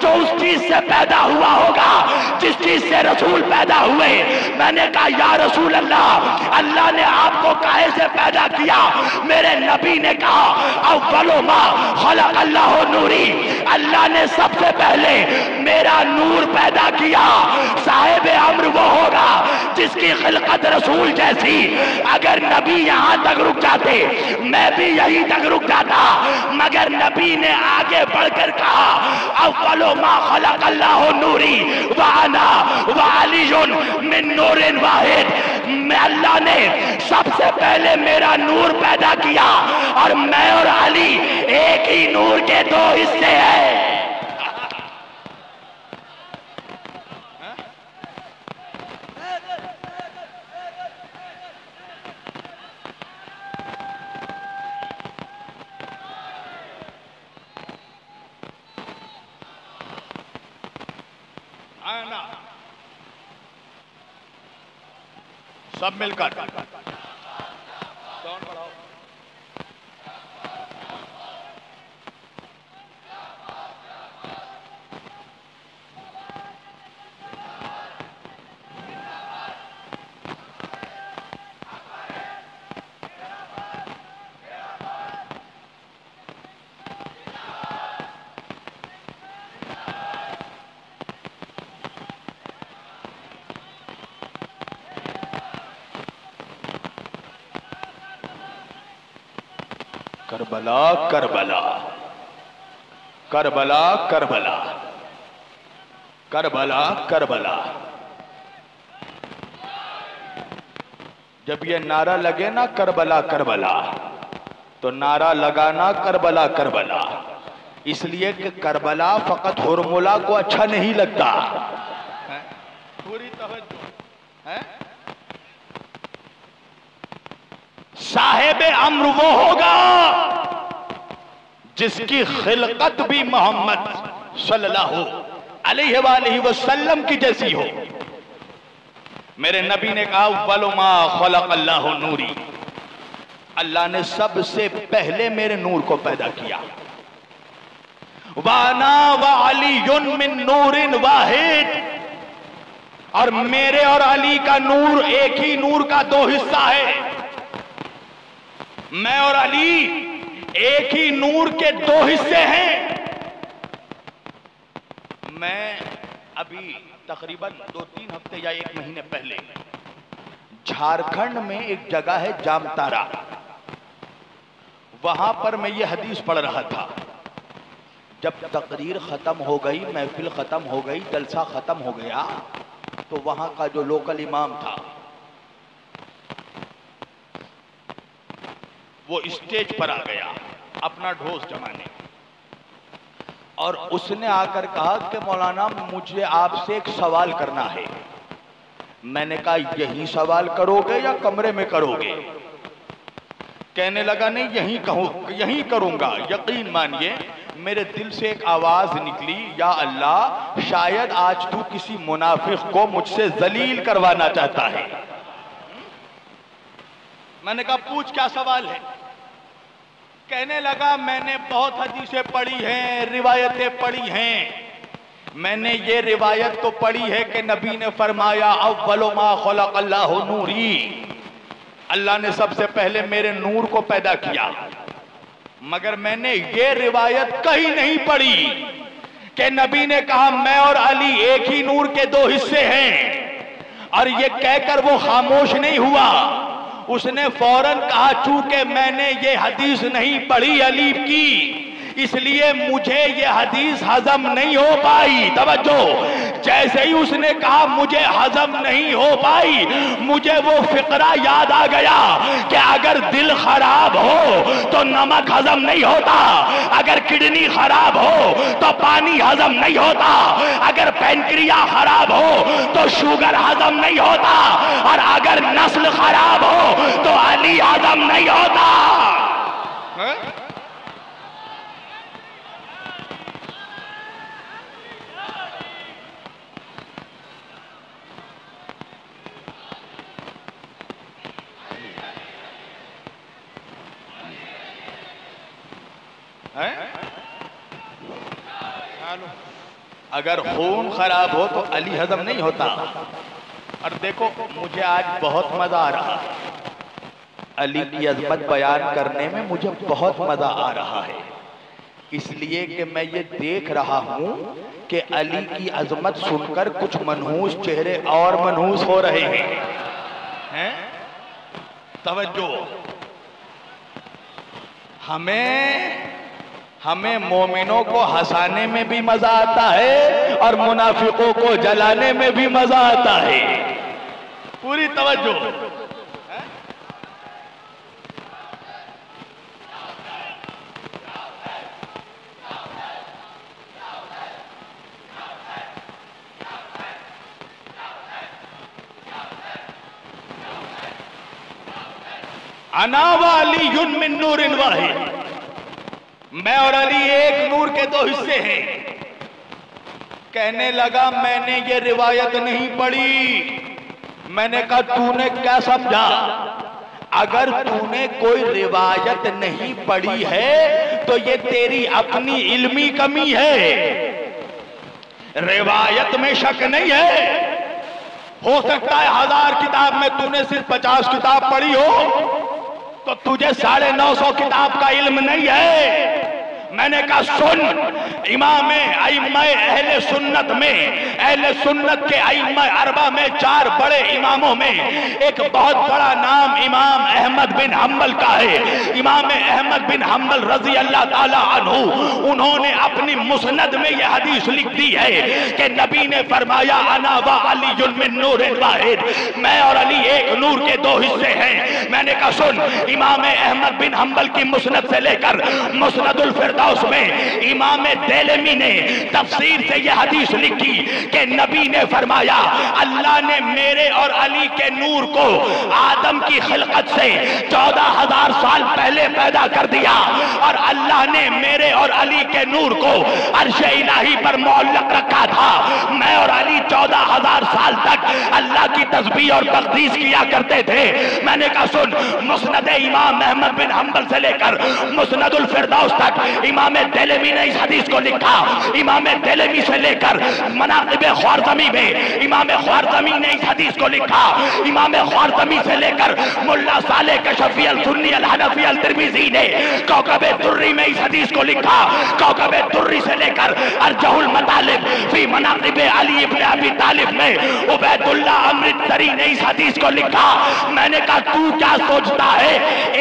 جو اس چیز سے پیدا ہوا ہوگا جس چیز سے رسول پیدا ہوئے۔ میں نے کہا یا رسول اللہ، اللہ نے آپ کو کاہے سے پیدا کیا؟ میرے نبی نے کہا اول ما خلق اللہ نوری، اللہ نے سب سے پہلے میرا نور پیدا کیا۔ صاحب امر وہ ہوگا جس کی خلقت رسول جیسی، اگر نبی یہاں تک رک جاتے میں بھی یہی تک رک جاتا، مگر نبی نے آگے بڑھ کر کہا اول ما خلق اللہ نوری وانا وعلی من نور واحد، میں اللہ نے سب سے پہلے میرا نور پیدا کیا، اور میں اور علی ایک ہی نور کے دو حصے ہیں۔ سب مل کر کربلا کربلا کربلا کربلا کربلا کربلا۔ جب یہ نعرہ لگے نا کربلا کربلا تو نعرہ لگانا کربلا کربلا، اس لیے کہ کربلا فقط ہرملا کو اچھا نہیں لگتا۔ پوری توجہ، صاحب امر وہ ہوگا جس کی خلقت بھی محمد صلی اللہ علیہ وآلہ وسلم کی جیسی ہو۔ میرے نبی نے کہا اول ما خلق اللہ نوری، اللہ نے سب سے پہلے میرے نور کو پیدا کیا۔ وانا وعلی من نور واحد، اور میرے اور علی کا نور ایک ہی نور کا دو حصہ ہے۔ میں اور علی ایک ہی نور کے دو حصے ہیں۔ میں ابھی تقریباً 2-3 ہفتے یا 1 مہینے پہلے جھارکھنڈ میں ایک جگہ ہے جام تارا، وہاں پر میں یہ حدیث پڑھ رہا تھا۔ جب تقریر ختم ہو گئی، محفل ختم ہو گئی، جلسہ ختم ہو گیا، تو وہاں کا جو لوکل امام تھا وہ اسٹیج پر آ گیا اپنا ڈھوس جمانے، اور اس نے آ کر کہا کہ مولانا مجھے آپ سے ایک سوال کرنا ہے. میں نے کہا یہی سوال کرو گے یا کمرے میں کرو گے؟ کہنے لگا نہیں یہی کروں گا. یقین مانیے میرے دل سے ایک آواز نکلی، یا اللہ شاید آج تو کسی منافق کو مجھ سے ذلیل کروانا چاہتا ہے. میں نے کہا پوچھ کیا سوال ہے؟ کہنے لگا میں نے بہت حدیثیں پڑھی ہیں، روایتیں پڑھی ہیں. میں نے یہ روایت تو پڑھی ہے کہ نبی نے فرمایا اول ما خلق اللہ نوری، اللہ نے سب سے پہلے میرے نور کو پیدا کیا. مگر میں نے یہ روایت کہیں نہیں پڑھی کہ نبی نے کہا میں اور علی ایک ہی نور کے دو حصے ہیں. اور یہ کہہ کر وہ خاموش نہیں ہوا، اس نے فوراً کہا چونکہ میں نے یہ حدیث نہیں پڑھی علی کی، اس لیے مجھے یہ حدیث ہضم نہیں ہو پائی. توجہ، جیسے ہی اس نے کہا مجھے ہضم نہیں ہو پائی، مجھے وہ فقرہ یاد آ گیا کہ اگر دل خراب ہو تو نمک ہضم نہیں ہوتا، اگر کڈنی خراب ہو تو پانی ہضم نہیں ہوتا، اگر پینکریا خراب ہو تو شوگر ہضم نہیں ہوتا، اور اگر نسل خراب ہو تو علی ہضم نہیں ہوتا. اگر خون خراب ہو تو علی ہضم نہیں ہوتا. اور دیکھو مجھے آج بہت مزہ آ رہا ہے، علی کی عظمت بیان کرنے میں مجھے بہت مزہ آ رہا ہے، اس لیے کہ میں یہ دیکھ رہا ہوں کہ علی کی عظمت سن کر کچھ منحوس چہرے اور منحوس ہو رہے ہیں. توجہ، ہمیں مومنوں کو ہنسانے میں بھی مزہ آتا ہے اور منافقوں کو جلانے میں بھی مزہ آتا ہے. پوری توجہ. انا وعلی من نور واحد، میں اور علی ایک نور کے دو حصے ہیں. کہنے لگا میں نے یہ روایت نہیں پڑھی. میں نے کہا تو نے کیا سمجھا؟ اگر تو نے کوئی روایت نہیں پڑھی ہے تو یہ تیری اپنی علمی کمی ہے، روایت میں شک نہیں ہے. ہو سکتا ہے 1000 کتاب میں تو نے صرف 50 کتاب پڑھی ہو، تو تجھے 950 کتاب کا علم نہیں ہے. میں نے کہا سن، امام ائمہ اہل سنت میں، اہل سنت کے ائمہ اربعہ میں 4 بڑے اماموں میں ایک بہت بڑا نام امام احمد بن حنبل کا ہے. امام احمد بن حنبل رضی اللہ تعالی عنہ، انہوں نے اپنی مسند میں یہ حدیث لکھ دی ہے کہ نبی نے فرمایا انا و علی من نور واحد، میں اور علی ایک نور کے دو حصے ہیں. میں نے کہا سن، امام احمد بن حنبل کی مسند سے لے کر مسند الفردوس میں امام دیلمی نے تفسیر سے یہ حدیث لکھی کہ نبی نے فرمایا اللہ نے میرے اور علی کے نور کو آدم کی خلقت سے 14,000 سال پہلے پیدا کر دیا، اور اللہ نے میرے اور علی کے نور کو عرش الہی پر معلق رکھا تھا. میں اور علی 14,000 سال تک اللہ کی تسبیح اور تقدیس کیا کرتے تھے. میں نے کہا سن، مسند امام احمد بن حنبل سے لے کر مسند الفردوس تک امام دیلمی نے اس حدیث کو لکھا. امام دیلمی سے لے کر مناقب خوارزمی میں امام خوارزمی نے اس حدیث کو لکھا. امام خوارزمی سے لے کر ملا صالح کشفی السنی الحنفی الترمذی نے کوكب الدری میں اس حدیث کو لکھا. کوكب الدری سے لے کر ارجح المطالب فی مناقب علی ابن ابی طالب میں عبید اللہ امرتسری نے اس حدیث کو لکھا. میں نے کہا تو کیا سوچتا ہے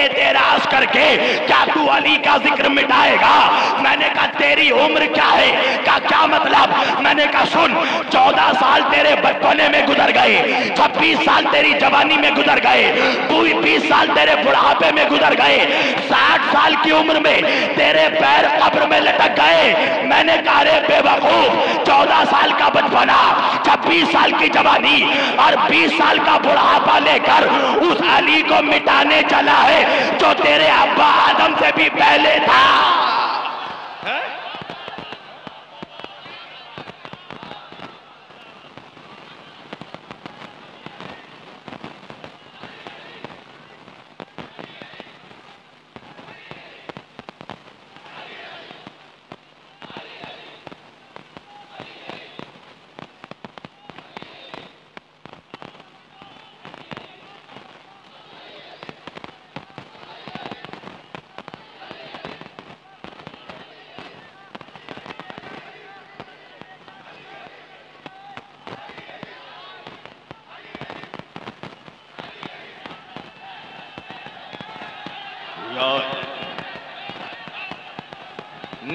اعتراض کر کے کیا تو علی کا ذکر مٹائے گا؟ میں نے کہا تیری عمر کیا ہے؟ کیا مطلب؟ میں نے کہا سن، 14 سال تیرے بچپنے میں گزر گئے، 26 سال تیری جوانی میں گزر گئے، 20 سال تیرے بڑھاپے میں سے گزر گئے، 60 سال کی عمر میں تیرے پیر قبر میں لٹک گئے۔ میں نے کہا رے بے وقوف، 14 سال کا بچپنا، 26 سال کی جوانی اور 20 سال کا بڑھاپا لے کر اس علی کو مٹانے چلا ہے جو تیرے ابا آدم سے بھی پہلے تھا۔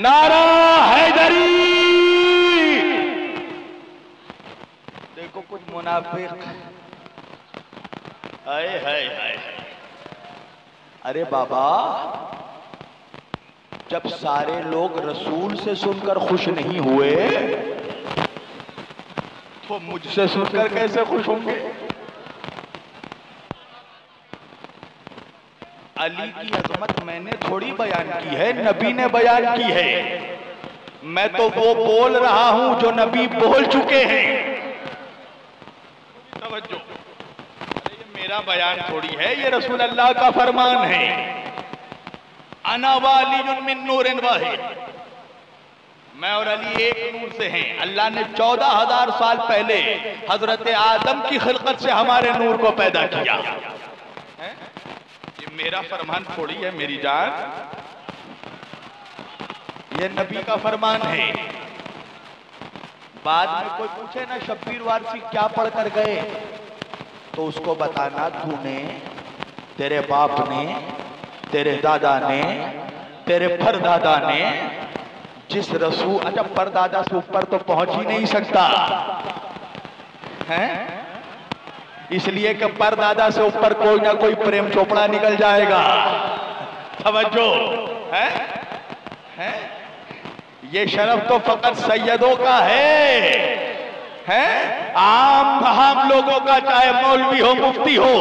نعرہ حیدری۔ دیکھو کچھ منافق، ہائے ہائے ہائے، ارے بابا جب سارے لوگ رسول سے سن کر خوش نہیں ہوئے تو مجھ سے سن کر کیسے خوش ہوں گے؟ علی کی عظمت میں نے تھوڑی بیان کی ہے، نبی نے بیان کی ہے۔ میں تو وہ بول رہا ہوں جو نبی بول چکے ہیں۔ توجہ، یہ میرا بیان تھوڑی ہے، یہ رسول اللہ کا فرمان ہے۔ انا ولی من نور واحد، میں اور علی ایک نور سے ہیں۔ اللہ نے 14,000 سال پہلے حضرت آدم کی خلقت سے ہمارے نور کو پیدا کیا۔ یہ میرا فرمان تھوڑی ہے میری جان، یہ نبی کا فرمان ہے۔ بعد میں کوئی پوچھے نا شبیر وارسی کیا پڑھ کر گئے، تو اس کو بتانا تو نے، تیرے باپ نے، تیرے دادا نے، تیرے پردادا نے جس رسول، اچھا پردادا سے اوپر تو پہنچ ہی نہیں سکتا ہے، اس لیے کہ پردادا سے اوپر کوئی نہ کوئی پریم چوپڑا نکل جائے گا۔ توجہ ہے، یہ شرف تو فقط سیدوں کا ہے، عام لوگوں کا، چاہے مولوی ہو مفتی ہو،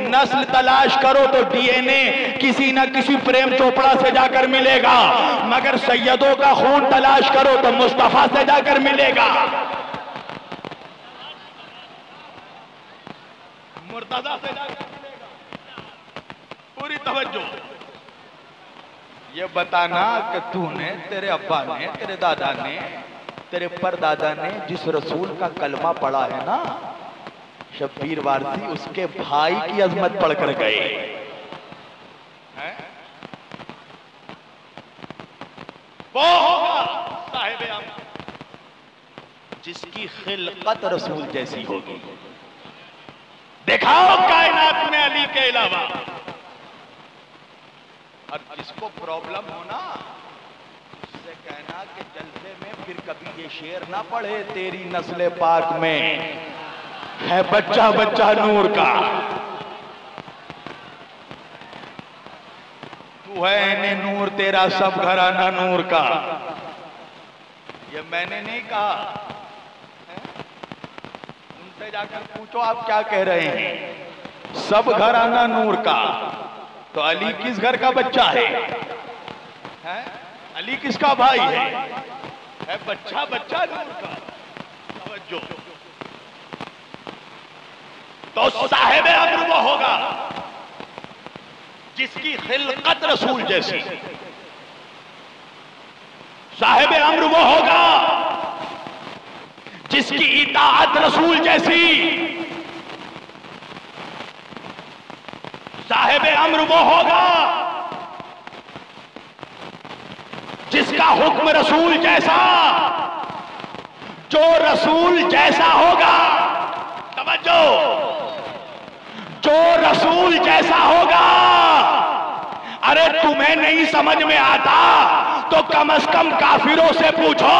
نسل تلاش کرو تو ڈی این اے کسی نہ کسی پریم چوپڑا سے جا کر ملے گا، مگر سیدوں کا خون تلاش کرو تو مصطفیٰ سے جا کر ملے گا، مرتضیٰ سے جا کر ملے گا۔ پوری توجہ، یہ بتانا کہ تو نے، تیرے ابا نے، تیرے دادا نے، تیرے پردادا نے جس رسول کا کلمہ پڑھا ہے نا، شبیر وارسی اس کے بھائی کی عظمت پڑھ کر گئے۔ وہ ہوگا صاحب امر جس کی خلقت رسول جیسی ہوگی۔ دکھاؤ کائنات میں علی کے علاوہ، اور جس کو پرابلم ہونا اس سے کہنا کہ جلسے میں پھر کبھی یہ شعر نہ پڑھے، تیری نسل پاک میں ہے بچہ بچہ نور کا، تو ہے عین نور، تیرا سب گھرانہ نور کا۔ یہ میں نے نہیں کہا، ان سے جا کر پوچھو آپ کیا کہہ رہے ہیں، سب گھرانہ نور کا۔ تو علی کس گھر کا بچہ ہے؟ علی کس کا بھائی ہے بچہ بچہ نور کا۔ توجہ، تو صاحب امر وہ ہوگا جس کی خلقت رسول جیسی، صاحب امر وہ ہوگا جس کی اطاعت رسول جیسی، صاحب امر وہ ہوگا جس کا حکم رسول جیسا، جو رسول جیسا ہوگا۔ توجہ، جو رسول جیسا ہوگا۔ ارے تمہیں نہیں سمجھ میں آتا تو کم از کم کافروں سے پوچھو،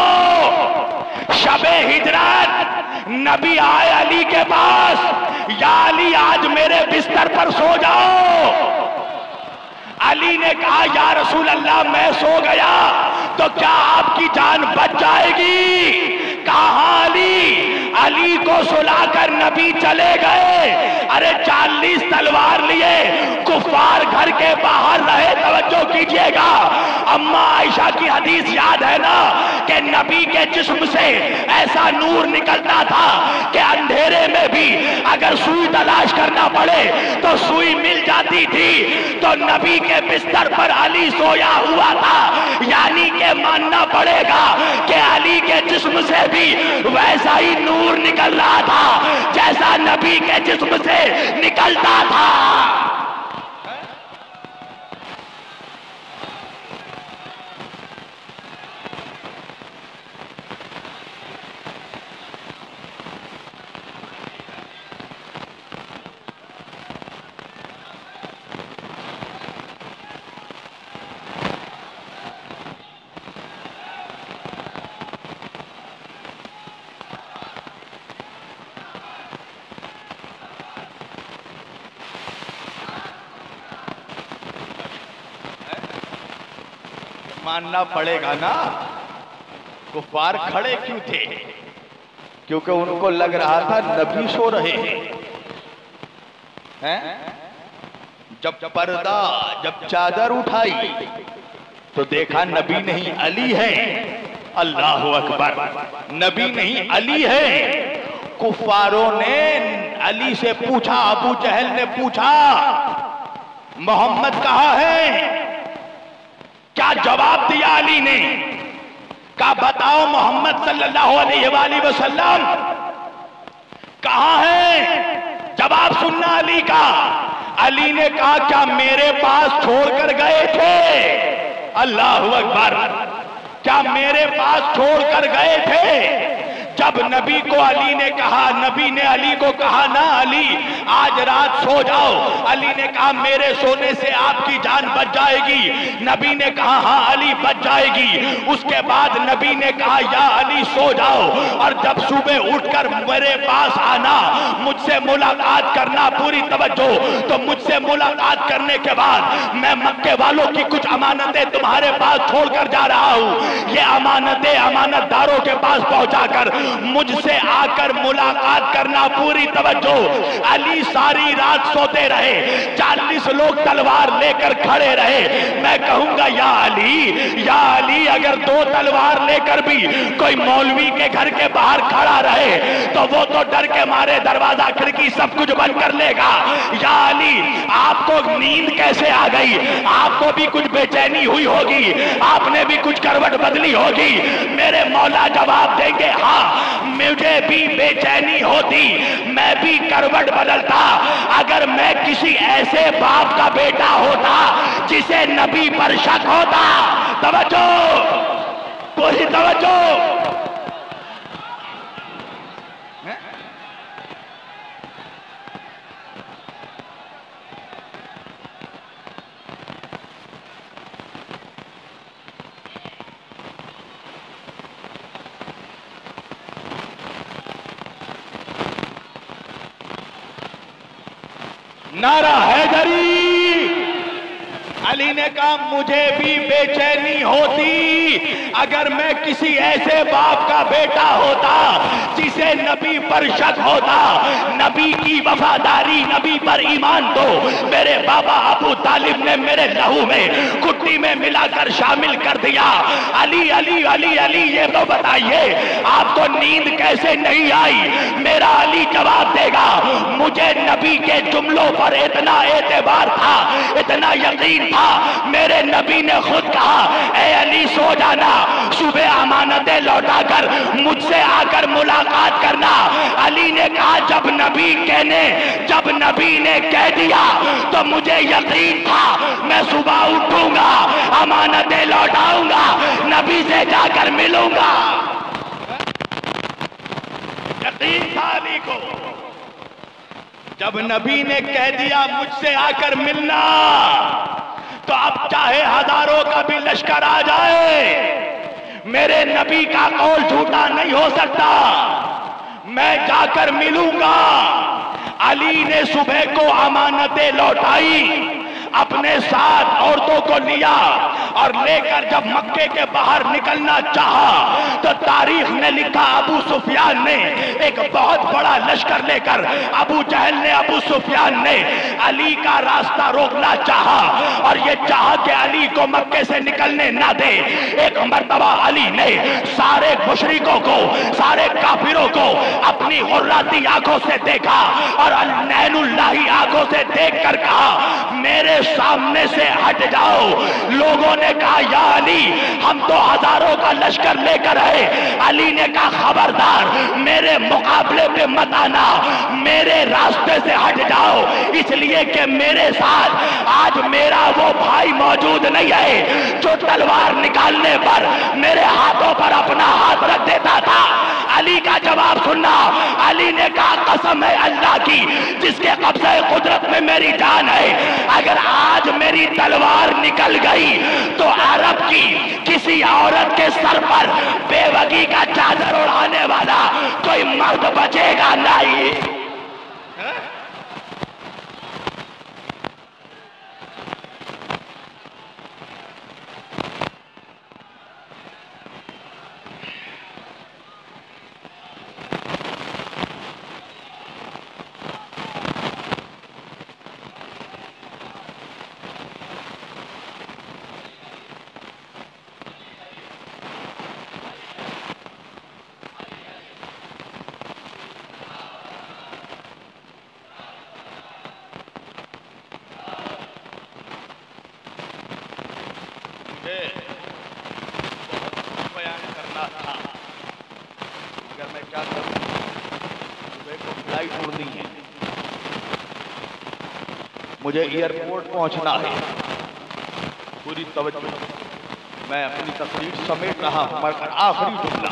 شب ہجرت نبی آئے علی کے پاس، یا علی آج میرے بستر پر سو جاؤ، علی نے کہا یا رسول اللہ میں سو گیا تو کیا آپ کی جان بچ جائے گی؟ کہا علی کو سلا کر نبی چلے گئے. ارے 40 تلوار لیے کفار گھر کے باہر رہے. توجہ کیجئے گا, اما عائشہ کی حدیث یاد ہے نا کہ نبی کے جسم سے ایسا نور نکلتا تھا کہ اندھیرے میں بھی اگر سوئی تلاش کرنا پڑے تو سوئی مل جاتی تھی. تو نبی کے بستر پر علی سویا ہوا تھا, یعنی کہ ماننا پڑے گا کہ علی کے جسم سے بھی ویسا ہی نور نکل رہا تھا جیسا نبی کے جسم سے نکلتا تھا. ماننا پڑے گا نا, کفار کھڑے کیوں تھے؟ کیونکہ ان کو لگ رہا تھا نبی سو رہے ہیں. جب پردہ, جب چادر اٹھائی تو دیکھا نبی نہیں علی ہے. اللہ اکبر, نبی نہیں علی ہے. کفاروں نے علی سے پوچھا, ابو جہل نے پوچھا محمد کہاں ہے؟ کیا جواب دیا علی نے؟ کہا بتاؤ محمد صلی اللہ علیہ وآلہ وسلم کہاں ہے؟ جواب سننا علی کا. علی نے کہا کیا میرے پاس چھوڑ کر گئے تھے؟ اللہ اکبر, کیا میرے پاس چھوڑ کر گئے تھے؟ جب نبی کو علی نے کہا, نبی نے علی کو کہا نا علی آج رات سو جاؤ. علی نے کہا میرے سونے سے آپ کی جان بچ جائے گی. نبی نے کہا ہاں علی بچ جائے گی. اس کے بعد نبی نے کہا یا علی سو جاؤ, اور جب صبح اٹھ کر میرے پاس آنا, مجھ سے ملاقات کرنا. پوری توجہ, تو مجھ سے ملاقات کرنے کے بعد میں مکے والوں کی کچھ امانتیں تمہارے پاس چھوڑ کر جا رہا ہوں. یہ امانتیں امانت داروں کے پاس پہنچا کر مجھ سے آ کر ملاقات کرنا. پوری توجہ. علی ساری رات سوتے رہے, 40 لوگ تلوار لے کر کھڑے رہے. میں کہوں گا یا علی اگر 2 تلوار لے کر بھی کوئی مولوی کے گھر کے باہر کھڑا رہے تو وہ تو ڈر کے مارے دروازہ کھڑکی سب کچھ بند کر لے گا. یا علی آپ کو نیند کیسے آ گئی؟ آپ کو بھی کچھ بے چینی ہوئی ہوگی, آپ نے بھی کچھ کروٹ بدلی ہوگی. میرے مولا جواب دیں گے ہاں مجھے بھی بے چینی ہوتی, میں بھی کروٹ بدلتا. اگر میں کسی ایسے باپ کا بیٹا ہوتا جسے نبی پر شک ہوتا. توجہ, پوری توجہ. نعرہ حیدری. علی نے کہا مجھے بھی بے چینی ہوتی اگر میں کسی ایسے باپ کا بیٹا ہوتا جسے نبی پر شک ہوتا. نبی کی وفاداری, نبی پر ایمان تو میرے بابا ابو طالب نے میرے لہو میں کٹی میں ملا کر شامل کر دیا. علی علی علی علی یہ تو بتائیے آپ کو نیند کیسے نہیں آئی؟ میرا علی جواب دے گا مجھے نبی کے جملوں پر اتنا اعتبار تھا, اتنا یقین تھا. میرے نبی نے خود کہا اے علی سو جانا, صبح امانتیں لوٹا کر مجھ سے آ کر ملاقات کرنا. علی نے کہا جب نبی نے کہہ دیا تو مجھے یقین تھا میں صبح اٹھوں گا, امانتیں لوٹاؤں گا, نبی سے جا کر ملوں گا. یقین تھا علی کو. جب نبی نے کہہ دیا مجھ سے آ کر ملنا تو اب چاہے ہزاروں کا بھی لشکر آ جائے میرے نبی کا قول جھوٹا نہیں ہو سکتا, میں جا کر ملوں گا. علی نے صبح کو امانتیں لوٹائی. اپنے ساتھ عورتوں کو لیا اور لے کر جب مکے کے باہر نکلنا چاہا تو تاریخ نے لکھا ابو سفیان نے ایک بہت بڑا لشکر لے کر ابو جہل نے ابو سفیان نے علی کا راستہ روکنا چاہا اور یہ چاہا کہ علی کو مکے سے نکلنے نہ دے. ایک مرتبہ علی نے سارے مشرکوں کو سارے کافروں کو اپنی غراتی آنکھوں سے دیکھا اور النین اللہ آنکھوں سے دیکھ کر کہا میرے سامنے سے ہٹ جاؤ. لوگوں نے کہا یا علی ہم تو ہزاروں کا لشکر لے کر آئے. علی نے کہا خبردار میرے مقابلے پہ مت آنا, میرے راستے سے ہٹ جاؤ, اس لیے کہ میرے ساتھ آج میرا وہ بھائی موجود نہیں ہے جو تلوار نکالنے پر میرے ہاتھوں پر اپنا ہاتھ رکھ دیتا تھا. علی کا جواب سننا. علی نے کہا قسم ہے اللہ کی جس کے قبضہ قدرت میں میری جان ہے, اگر آج میری تلوار نکل گئی تو عرب کی کسی عورت کے سر پر بیوگی کا چادر اڑانے والا کوئی مرد بچے گا نہیں. مجھے ایئرپورٹ پہنچنا ہے. پوری توجہ, میں اپنی تقریر سمیٹ رہا ہوں مگر آخری جملہ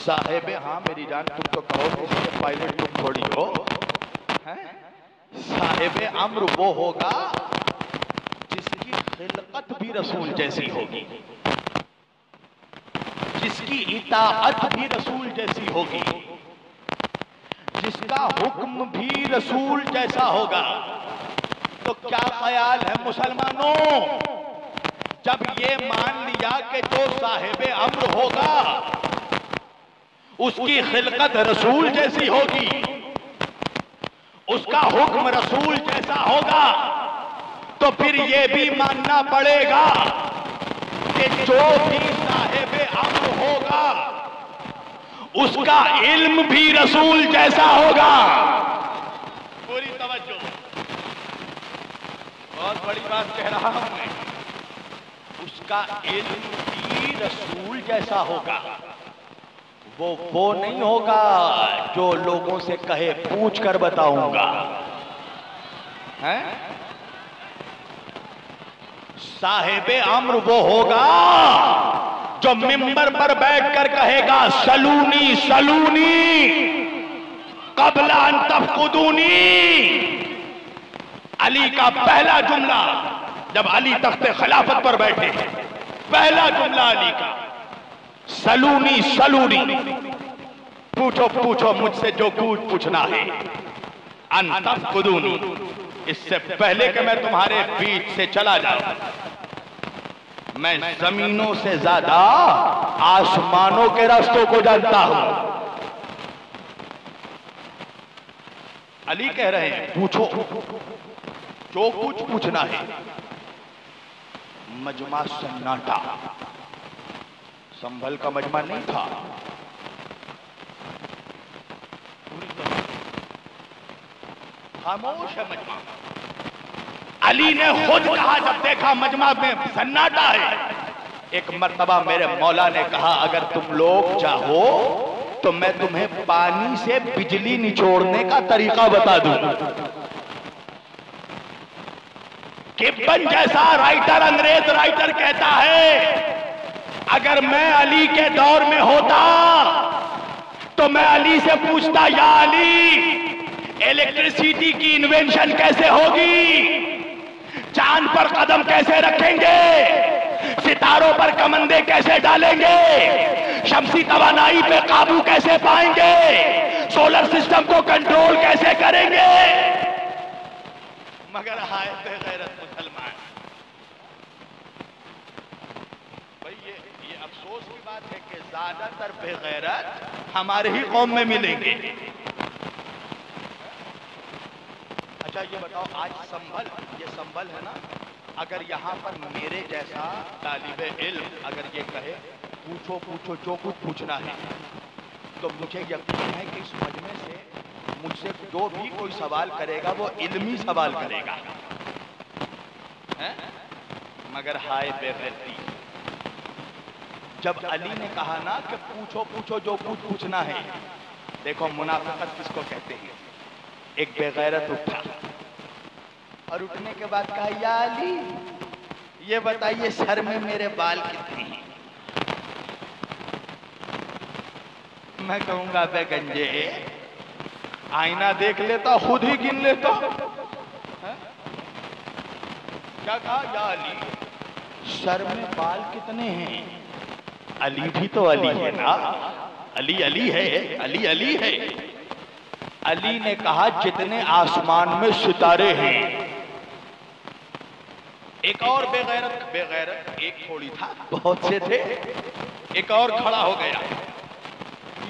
صاحب ہاں میری جان تم تو کہو اس کے پائلٹ تم تھوڑی ہو. صاحب امر وہ ہوگا جس کی خلقت بھی رسول جیسی ہوگی, جس کی اطاعت بھی رسول جیسی ہوگی, جس کا حکم بھی رسول جیسا ہوگا. تو کیا خیال ہے مسلمانوں جب یہ مان لیا کہ جو صاحب امر ہوگا اس کی خلقت رسول جیسی ہوگی, اس کا حکم رسول جیسا ہوگا, تو پھر یہ بھی ماننا پڑے گا کہ جو بھی صاحب امر ہوگا اس کا علم بھی رسول جیسا ہوگا. پوری توجہ, بہت بڑی بات کہہ رہا ہوں میں. اس کا علم بھی رسول جیسا ہوگا. وہ نہیں ہوگا جو لوگوں سے کہے پوچھ کر بتاؤں گا. صاحب امر وہ ہوگا جو ممبر پر بیٹھ کر کہے گا سلونی سلونی قبل ان تفقدونی. علی کا پہلا جملہ جب علی تخت خلافت پر بیٹھے پہلا جملہ علی کا سلونی سلونی, پوچھو پوچھو مجھ سے جو کچھ پوچھنا ہے. ان تفقدونی, اس سے پہلے کہ میں تمہارے بیچ سے چلا جاؤں میں زمینوں سے زیادہ آسمانوں کے راستوں کو جانتا ہوں. علی کہہ رہے ہیں پوچھو جو کچھ پوچھنا ہے. مجمع سناٹا, سنبھل کا مجمع نہیں تھا. خاموش ہے مجمع. علی نے خود کہا جب دیکھا مجمع میں سناٹا ہے, ایک مرتبہ میرے مولا نے کہا اگر تم لوگ چاہو تو میں تمہیں پانی سے بجلی نچوڑنے کا طریقہ بتا دوں. کبن جیسا رائٹر, انگریز رائٹر کہتا ہے اگر میں علی کے دور میں ہوتا تو میں علی سے پوچھتا یا علی الیکٹریسٹی کی انوینشن کیسے ہوگی, چاند پر قدم کیسے رکھیں گے, ستاروں پر کمندے کیسے ڈالیں گے, شمسی توانائی پہ قابو کیسے پائیں گے, سولر سسٹم کو کنٹرول کیسے کریں گے. مگر ہائے بے غیرت مسلمان. بھئی یہ افسوس کی بات ہے کہ زیادہ تر بے غیرت ہمارے ہی قوم میں ملیں گے. اچھا یہ بتاؤ آج یہ سنبھل ہے نا، اگر یہاں پر میرے جیسا طالب علم اگر یہ کہے پوچھو پوچھو جو کچھ پوچھنا ہے، تو مجھے یقین ہے کہ اس مجمع سے مجھ سے جو بھی کوئی سوال کرے گا وہ علمی سوال کرے گا. مگر ہائے بے غیرتی، جب علی نے کہا نا کہ پوچھو پوچھو جو کچھ پوچھنا ہے، دیکھو منافقت کس کو کہتے ہیں. ایک بے غیرت اٹھا اور اٹھنے کے بعد کہا یا علی یہ بتائیے سر میں میرے بال کتنے ہیں. میں کہوں گا بے گنجے آئینہ دیکھ لیتا خود ہی گن لیتا. کیا کہا یا علی سر میں بال کتنے ہیں. علی بھی تو علی ہے نا، علی علی ہے، علی علی ہے. علی نے کہا جتنے آسمان میں ستارے ہیں. ایک اور بے غیرت ایک تھوڑی تھا، بہت سے تھے. ایک اور کھڑا ہو گیا،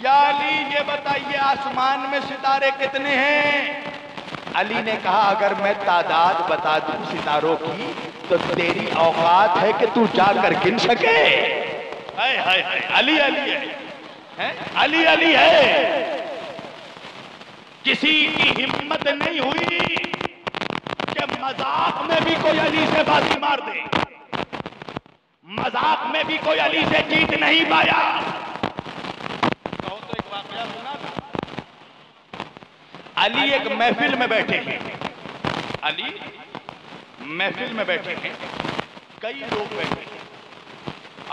یا علی یہ بتائیے آسمان میں ستارے کتنے ہیں. علی نے کہا اگر میں تعداد بتا دوں ستاروں کی تو تیری اوقات ہے کہ تو جا کر گن سکے. علی علی ہے، علی علی ہے. کسی کی ہمت نہیں ہوئی کہ مذاق میں بھی کوئی علی سے بازی مار دے. مذاق میں بھی کوئی علی سے جیت نہیں پایا. کہو تو ایک واقعہ سنا تھا. علی ایک محفل میں بیٹھے ہیں، علی محفل میں بیٹھے ہیں، کئی لوگ بیٹھے ہیں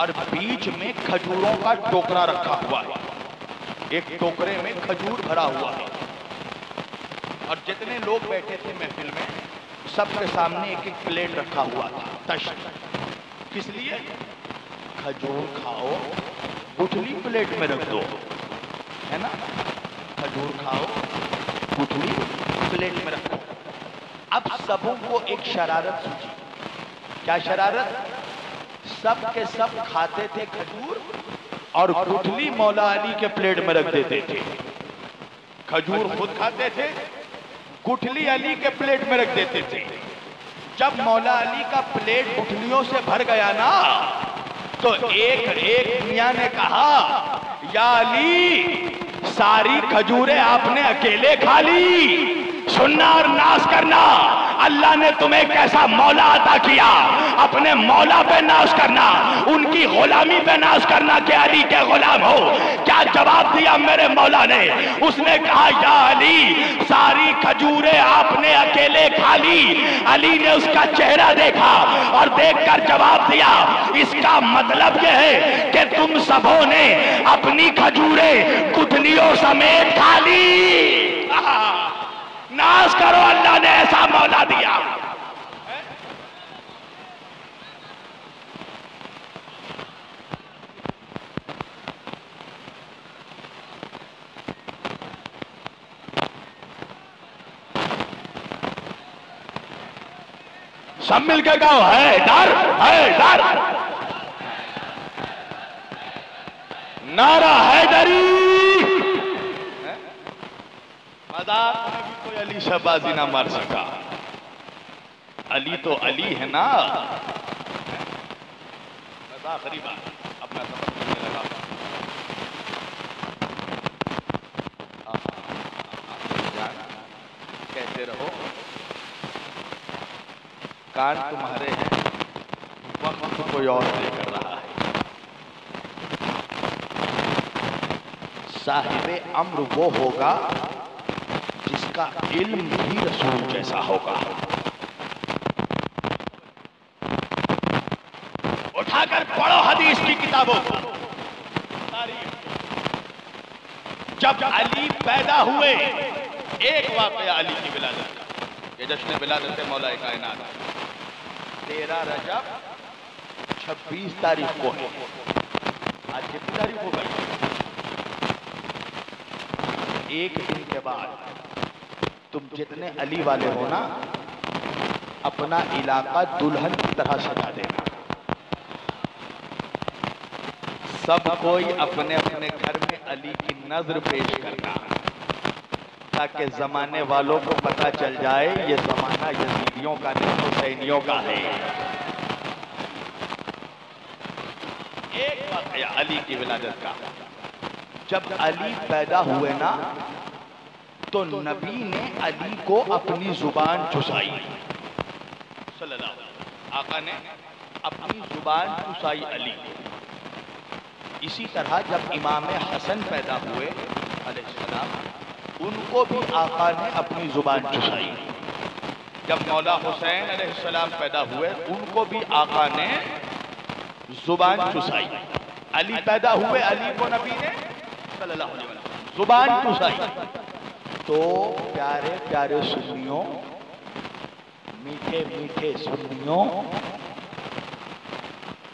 اور بیچ میں کھجوروں کا ٹوکرا رکھا ہوا ہے. ایک ٹوکرے میں کھجور بھرا ہوا ہے اور جتنے لوگ بیٹھے تھے محفل میں سب کے سامنے ایک ایک پلیٹ رکھا ہوا تھا. تشت کس لیے؟ کھجور کھاؤ گٹھلی پلیٹ میں رکھ دو، ہے نا. کھجور کھاؤ گٹھلی پلیٹ میں رکھو. اب سبوں کو ایک شرارت سوچی. کیا شرارت؟ سب کے سب کھاتے تھے کھجور اور گٹھلی مولا علی کے پلیٹ میں رکھ دیتے تھے. کھجور خود کھاتے تھے، گٹھلی علی کے پلیٹ میں رکھ دیتے تھے. جب مولا علی کا پلیٹ گٹھلیوں سے بھر گیا نا تو ایک میاں نے کہا یا علی ساری کھجوریں آپ نے اکیلے کھا لی. سننا اور ناز کرنا، اللہ نے تمہیں کیسا مولا عطا کیا. اپنے مولا پہ ناز کرنا، ان کی غلامی پہ ناز کرنا کہ علی کے غلام ہو. کیا جواب دیا میرے مولا نے؟ اس نے کہا یا علی ساری کھجوریں آپ نے اکیلے کھا لی. علی نے اس کا چہرہ دیکھا اور دیکھ کر جواب دیا اس کا مطلب یہ ہے کہ تم سبوں نے اپنی کھجوریں گٹھلیوں سمیت کھا لی. ناز کرو اللہ نے ایسا مولا دیا. سب مل کے کہو ہے ڈر، ہے ڈر. نعرہ حیدری. مذاق میں بھی کوئی علی سے بازی نہ مار سکا. علی تو علی ہے نا. بس آخری بات اپنا سبق سننے لگا. کہتے رہو کان تمہارے ہیں، وقت کوئی اور دے کر رہا ہے. صاحب امر وہ ہوگا جس کا علم بھی رسول جیسا ہوگا. اٹھا کر پڑھو حدیث کی کتابوں کو. جب علی پیدا ہوئے، ایک واقعہ علی کی ولادت کا، یہ جشن ولادت مولا کائنات 13 رجب 26 تاریخ کو ہے. آج کتنی تاریخ ہو گئی؟ ایک دن کے بعد تم جتنے علی والے ہو نا اپنا علاقہ دلہن کی طرح سجا دینا، سب کوئی اپنے اپنے گھر میں علی کی نظر پیش کرنا، تاکہ زمانے والوں کو پتہ چل جائے یہ زمانہ یزیدیوں کا نہیں حسینیوں کا ہے۔ ایک واقعہ علی کی ولادت کا، جب علی پیدا ہوئے نا تو نبی نے علی کو اپنی زبان چسائی، صلی اللہ علیہ وسلم، آقا نے اپنی زبان چسائی علی کو۔ اسی طرح جب امام حسن پیدا ہوئے علیہ السلام، ان کو بھی آقا نے اپنی زبان چسائی۔ جب مولا حسین علیہ السلام پیدا ہوئے، ان کو بھی آقا نے زبان چسائی۔ علی پیدا ہوئے، علی کو نبی نے صلی اللہ علیہ وسلم زبان چسائی۔ تو پیارے پیارے سنیوں، میٹھے میٹھے سنیوں،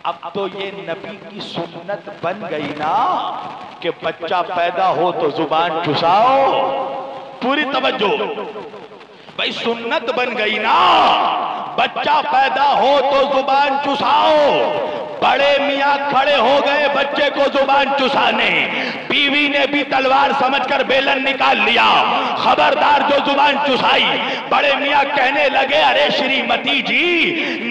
اب تو یہ نبی کی سنت بن گئی نا کہ بچہ پیدا ہو تو زبان چساؤ۔ پوری توجہ بھائی، سنت بن گئی نا، بچہ پیدا ہو تو زبان چساؤ۔ بڑے میاں کھڑے ہو گئے بچے کو زبان چسانے، بیوی نے بھی تلوار سمجھ کر بیلن نکال لیا، خبردار جو زبان چسائی۔ بڑے میاں کہنے لگے ارے شریمتی جی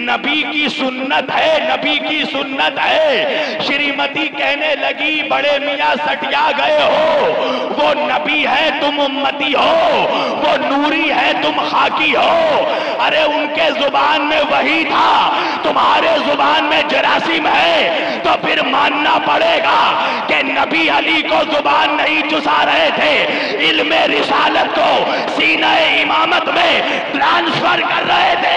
نبی کی سنت ہے، نبی کی سنت ہے۔ شریمتی کہنے لگی بڑے میاں سٹیا گئے ہو، وہ نبی ہے تم امتی ہو، وہ نوری ہے تم خاکی ہو۔ ارے ان کے زبان میں وہی تھا، تمہارے زبان میں جراثیم ہے، تو پھر ماننا پڑے گا کہ نبی علی کو زبان نہیں چسا رہے تھے، علم رسالت کو سینہ امامت میں ٹرانسفر کر رہے تھے۔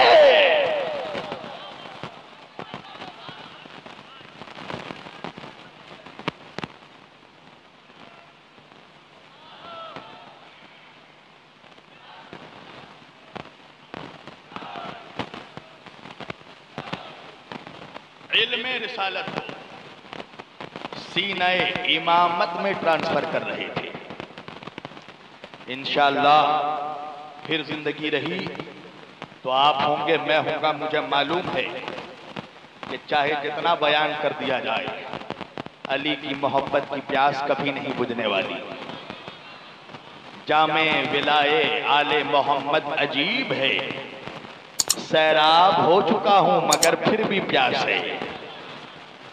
علم رسالت کو سینہ امامت میں ٹرانسفر کر رہے تھے۔ انشاءاللہ پھر زندگی رہی تو آپ ہوں گے، میں ہوں گا، مجھے معلوم ہے کہ چاہے جتنا بیان کر دیا جائے علی کی محبت کی پیاس کبھی نہیں بجھنے والی۔ جامع ولائے آل محمد عجیب ہے، سیراب ہو چکا ہوں مگر پھر بھی پیاس ہے۔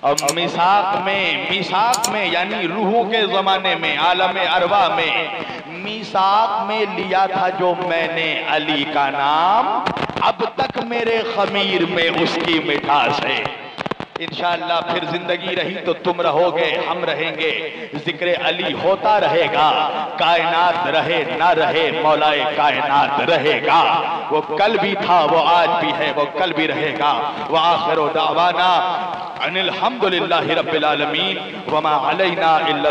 اور میثاق میں یعنی روحوں کے زمانے میں، عالم ارواح میں میثاق میں لیا تھا جو میں نے علی کا نام، اب تک میرے خمیر میں اس کی مٹھاس ہے۔ انشاءاللہ پھر زندگی رہی تو تم رہو گے، ہم رہیں گے، ذکر علی ہوتا رہے گا، کائنات رہے نہ رہے مولائے کائنات رہے گا۔ وہ کل بھی تھا، وہ آج بھی ہے، وہ کل بھی رہے گا۔ وآخر دعوانا ان الحمدللہ رب العالمین وما علینا الا